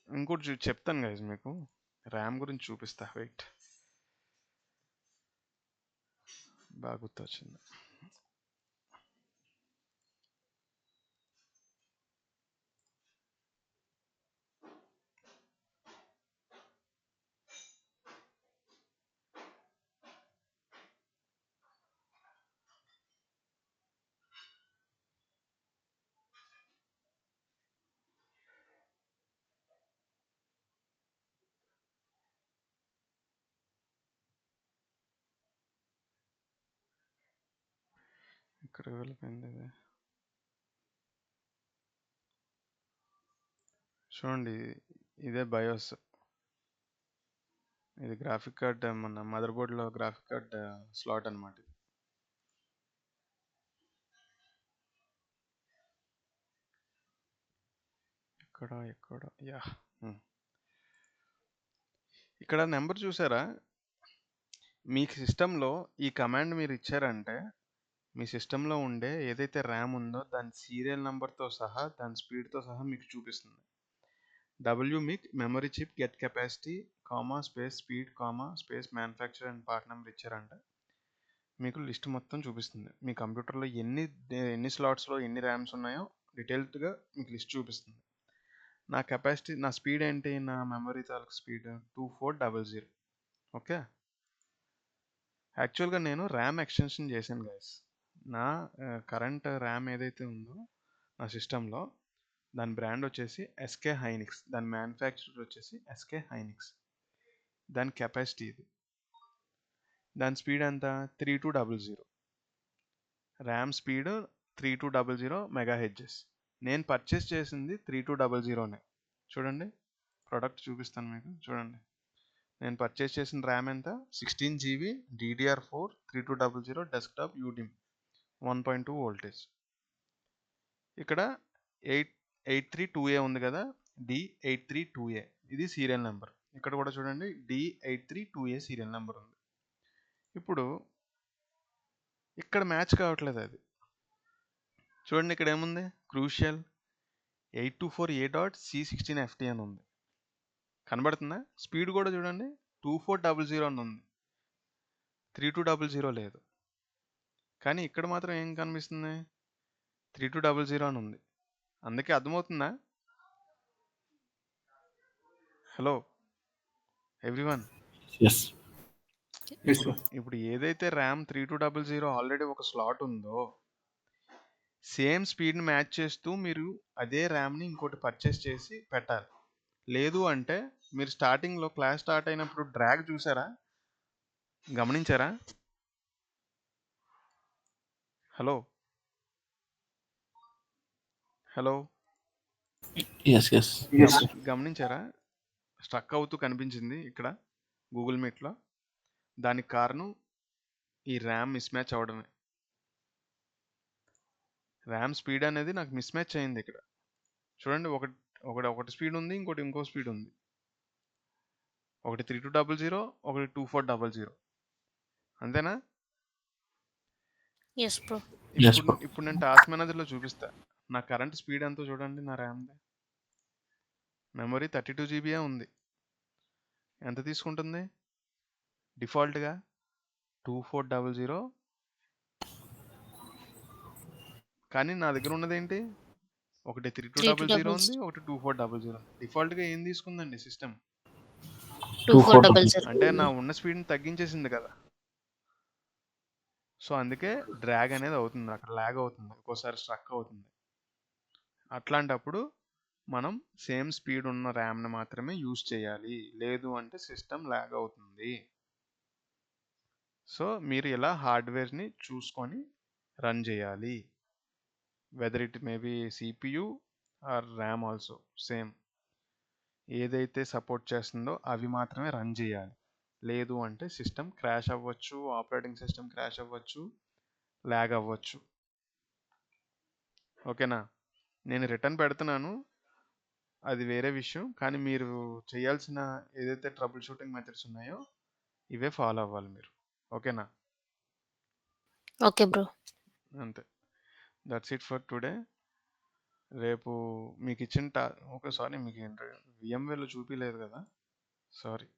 ఇంకోటి చెప్తాను గైజ్ మీకు, ర్యామ్ గురించి చూపిస్తా. వెయిట్, బాగా గుర్తొచ్చింది. ఇక్కడ వెళ్ళిపోయింది ఇది. చూడండి, ఇదే బయోస్. ఇది గ్రాఫిక్ కార్డ్, మన మదర్ బోర్డ్లో గ్రాఫిక్ కార్డ్ స్లాట్ అనమాట. ఎక్కడ యా, ఇక్కడ నెంబర్ చూసారా? మీ సిస్టంలో ఈ కమాండ్ మీరు ఇచ్చారంటే మీ సిస్టంలో ఉండే ఏదైతే ర్యామ్ ఉందో దాని సీరియల్ నెంబర్తో సహా, దాని స్పీడ్తో సహా మీకు చూపిస్తుంది. మీకు memory chip get capacity space speed space manufacture and part number ఇచ్చారంటే మీకు లిస్ట్ మొత్తం చూపిస్తుంది. మీ కంప్యూటర్లో ఎన్ని స్లాట్స్లో ఎన్ని ర్యామ్స్ ఉన్నాయో డీటెయిల్డ్గా మీకు లిస్ట్ చూపిస్తుంది. నా కెపాసిటీ, నా స్పీడ్ ఏంటి, నా మెమరీ తాలూకు స్పీడ్ 2400. ఓకే. యాక్చువల్గా నేను ర్యామ్ ఎక్స్టెన్షన్ చేశాను గైస్. నా కరెంట్ ర్యామ్ ఏదైతే ఉందో నా సిస్టంలో, దాని బ్రాండ్ వచ్చేసి ఎస్కే హైనిక్స్, దాని మ్యానుఫ్యాక్చరర్ వచ్చేసి ఎస్కే హైనిక్స్. దాని కెపాసిటీ ఇది. దాని స్పీడ్ ఎంత? 3200. RAM speed 3200 మెగాహెడ్జెస్. నేను పర్చేస్ చేసింది 3200నే. చూడండి, ప్రోడక్ట్ చూపిస్తాను మీకు. చూడండి, నేను పర్చేస్ చేసిన ర్యామ్ ఎంత? 16 GB DDR4 3200 desktop UDIM 1.2 voltage. ఇక్కడ 832A ఉంది కదా, D832A ఇది సీరియల్ నెంబర్. ఇక్కడ కూడా చూడండి D832A సీరియల్ నెంబర్ ఉంది. ఇప్పుడు ఇక్కడ మ్యాచ్ కావట్లేదు అది. చూడండి ఇక్కడ ఏముంది? క్రూషియల్ 824A.C16FT అని ఉంది. కనబడుతుందా? స్పీడ్ కూడా చూడండి 2400 అని ఉంది, 3200 లేదు. కానీ ఇక్కడ మాత్రం ఏం కనిపిస్తుంది? 3200 అని ఉంది. అందుకే అర్థమవుతుందా? Hello everyone. ఇప్పుడు ఏదైతే ర్యామ్ 3200 ఆల్రెడీ ఒక స్లాట్ ఉందో, సేమ్ స్పీడ్ని మ్యాచ్ చేస్తూ మీరు అదే ర్యామ్ని ఇంకోటి పర్చేస్ చేసి పెట్టాలి. లేదు అంటే మీరు స్టార్టింగ్లో క్లాస్ స్టార్ట్ అయినప్పుడు డ్రాగ్ చూసారా, గమనించారా? Hello hello Yes, yes. గమనించారా? స్ట్రక్ అవుతూ కనిపించింది ఇక్కడ గూగుల్ మీట్లో. దానికి కారణం ఈ ర్యామ్ మిస్ మ్యాచ్ అవడమే. ర్యామ్ స్పీడ్ అనేది నాకు మిస్ మ్యాచ్ అయింది ఇక్కడ. చూడండి, ఒకటి స్పీడ్ ఉంది, ఇంకో స్పీడ్ ఉంది. ఒకటి 3200, ఒకటి 2400. అంతేనా? Yes bro. ఇప్పుడు నేను టాస్క్ మేనేజర్లో చూపిస్తా. నా కరెంట్ స్పీడ్ ఎంతో చూడండి. నా ర్యామ్ది మెమరీ 32 GB ఉంది. ఎంత తీసుకుంటుంది డిఫాల్ట్గా? 2400. కానీ నా దగ్గర ఉన్నది ఏంటి? ఒకటి 3200 ఉంది, ఒకటి 2400 ఉంది. డిఫాల్ట్గా ఏం తీసుకుందండి సిస్టమ్? 2400. అంటే నా ఉన్న స్పీడ్ని తగ్గించేసింది కదా. సో అందుకే డ్రాగ్ అనేది అవుతుంది, అక్కడ ల్యాగ్ అవుతుంది, ఒక్కోసారి స్ట్రక్ అవుతుంది. అట్లాంటప్పుడు మనం సేమ్ స్పీడ్ ఉన్న ర్యామ్ని మాత్రమే యూజ్ చేయాలి, లేదు అంటే సిస్టమ్ ల్యాగ్ అవుతుంది. సో మీరు ఇలా హార్డ్వేర్ని చూసుకొని రన్ చేయాలి. Whether it may be CPU or RAM also same. ఏదైతే సపోర్ట్ చేస్తుందో అవి మాత్రమే రన్ చేయాలి. లేదు అంటే సిస్టమ్ క్రాష్ అవ్వచ్చు, ఆపరేటింగ్ సిస్టమ్ క్రాష్ అవ్వచ్చు, ల్యాగ్ అవ్వచ్చు. ఓకేనా? నేను రిటర్న్ పెడుతున్నాను, అది వేరే విషయం. కానీ మీరు చేయాల్సిన ఏదైతే ట్రబుల్ షూటింగ్ మెథడ్స్ ఉన్నాయో ఇవే ఫాలో అవ్వాలి మీరు. ఓకేనా? Okay bro. అంతే. That's it for today. రేపు మీకు ఇచ్చిన ఓకే, సారీ, మీకు VMwareలో చూపించలేదు కదా, సారీ.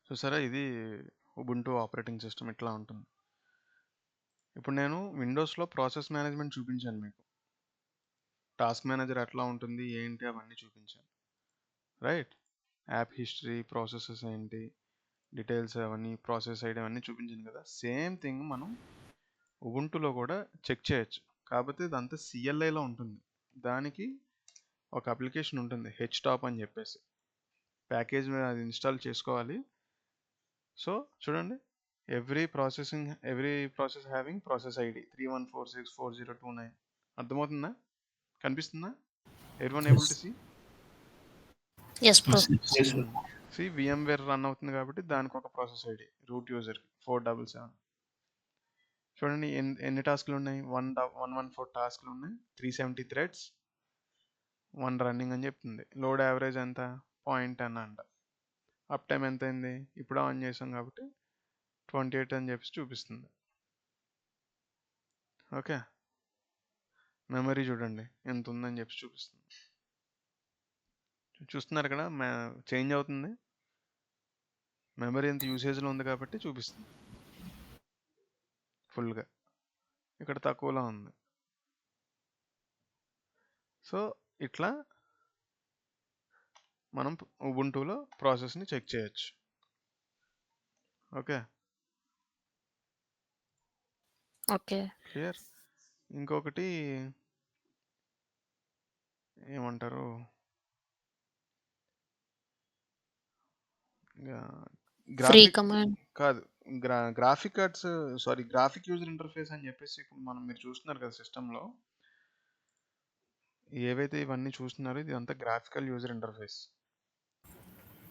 చూసారా, ఇది ఉబుంటూ ఆపరేటింగ్ సిస్టమ్ ఇట్లా ఉంటుంది. ఇప్పుడు నేను విండోస్లో ప్రాసెస్ మేనేజ్మెంట్ చూపించాను మీకు. టాస్క్ మేనేజర్ ఎట్లా ఉంటుంది ఏంటి అవన్నీ చూపించాను, రైట్? యాప్ హిస్టరీ, ప్రాసెసెస్ ఏంటి, డీటెయిల్స్ అవన్నీ, ప్రాసెస్ ఐడి అవన్నీ చూపించాను కదా. సేమ్ థింగ్ మనం ఉబుంటూలో కూడా చెక్ చేయొచ్చు. కాకపోతే ఇదంతా CLIలో ఉంటుంది. దానికి ఒక అప్లికేషన్ ఉంటుంది, HTOP అని చెప్పేసి. ప్యాకేజ్ మీద అది ఇన్స్టాల్ చేసుకోవాలి. సో చూడండి, every process having process ID 31464029. అర్థమవుతుందా? కనిపిస్తుందా? Everyone able to see? Yes bro. VMware run అవుతుంది కాబట్టి దానికి ఒక ప్రాసెస్ ID, రూట్ యూజర్ 477. చూడండి ఎన్ని టాస్క్లు ఉన్నాయి? 114 టాస్క్లు ఉన్నాయి, 370 థ్రెడ్స్, 1 రన్నింగ్ అని చెప్తుంది. లోడ్ యావరేజ్ ఎంత? 0.10 అంట. అప్ టైం ఎంత అయింది? ఇప్పుడు ఆన్ చేసాం కాబట్టి 28 అని చెప్పి చూపిస్తుంది. ఓకే. మెమరీ చూడండి ఎంత ఉందని చెప్పి చూపిస్తుంది. చూస్తున్నారు ఇక్కడ చేంజ్ అవుతుంది. మెమరీ ఎంత యూసేజ్లో ఉంది కాబట్టి చూపిస్తుంది ఫుల్గా. ఇక్కడ తక్కువలో ఉంది. సో ఇట్లా మనం ఉబుంటూలో ప్రాసెస్ని చెక్ చేయొచ్చు. Okay, okay. క్లియర్. ఇంకొకటి ఏమంటారు, ఫ్రీ గ్రాఫిక్ కమాండ్. కాదు, graphic cards, sorry, graphic user interface అని చెప్పేసి. ఇప్పుడు మీరు చూస్తున్నారు కదా సిస్టంలో ఏవైతే ఇవన్నీ చూస్తున్నారో ఇది అంతా గ్రాఫికల్ యూజర్ ఇంటర్ఫేస్,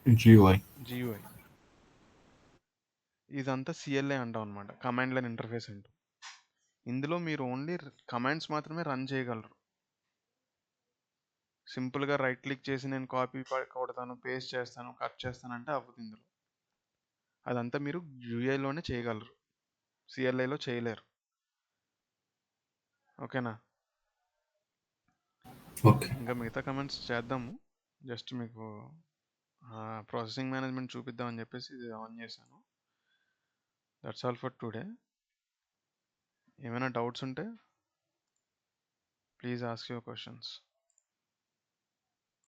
GUI. ఇదంతా CLI అంటాం అనమాట, కమాండ్ లైన్ ఇంటర్ఫేస్ అంటాం. ఇందులో మీరు ఓన్లీ కమాండ్స్ మాత్రమే రన్ చేయగలరు. సింపుల్గా రైట్ క్లిక్ చేసి నేను కాపీ కొడతాను, పేస్ట్ చేస్తాను, కట్ చేస్తానంటే అవ్వదు ఇందులో. అదంతా మీరు GUIలోనే చేయగలరు, CLIలో చేయలేరు. ఓకేనా? ఓకే. ఇంకా మిగతా కమెంట్స్ చేద్దాము. జస్ట్ మీకు ప్రాసెసింగ్ మేనేజ్మెంట్ చూపిద్దామని చెప్పేసి ఇది ఆన్ చేశాను. That's all for today. ఏమైనా డౌట్స్ ఉంటే Please ask your questions.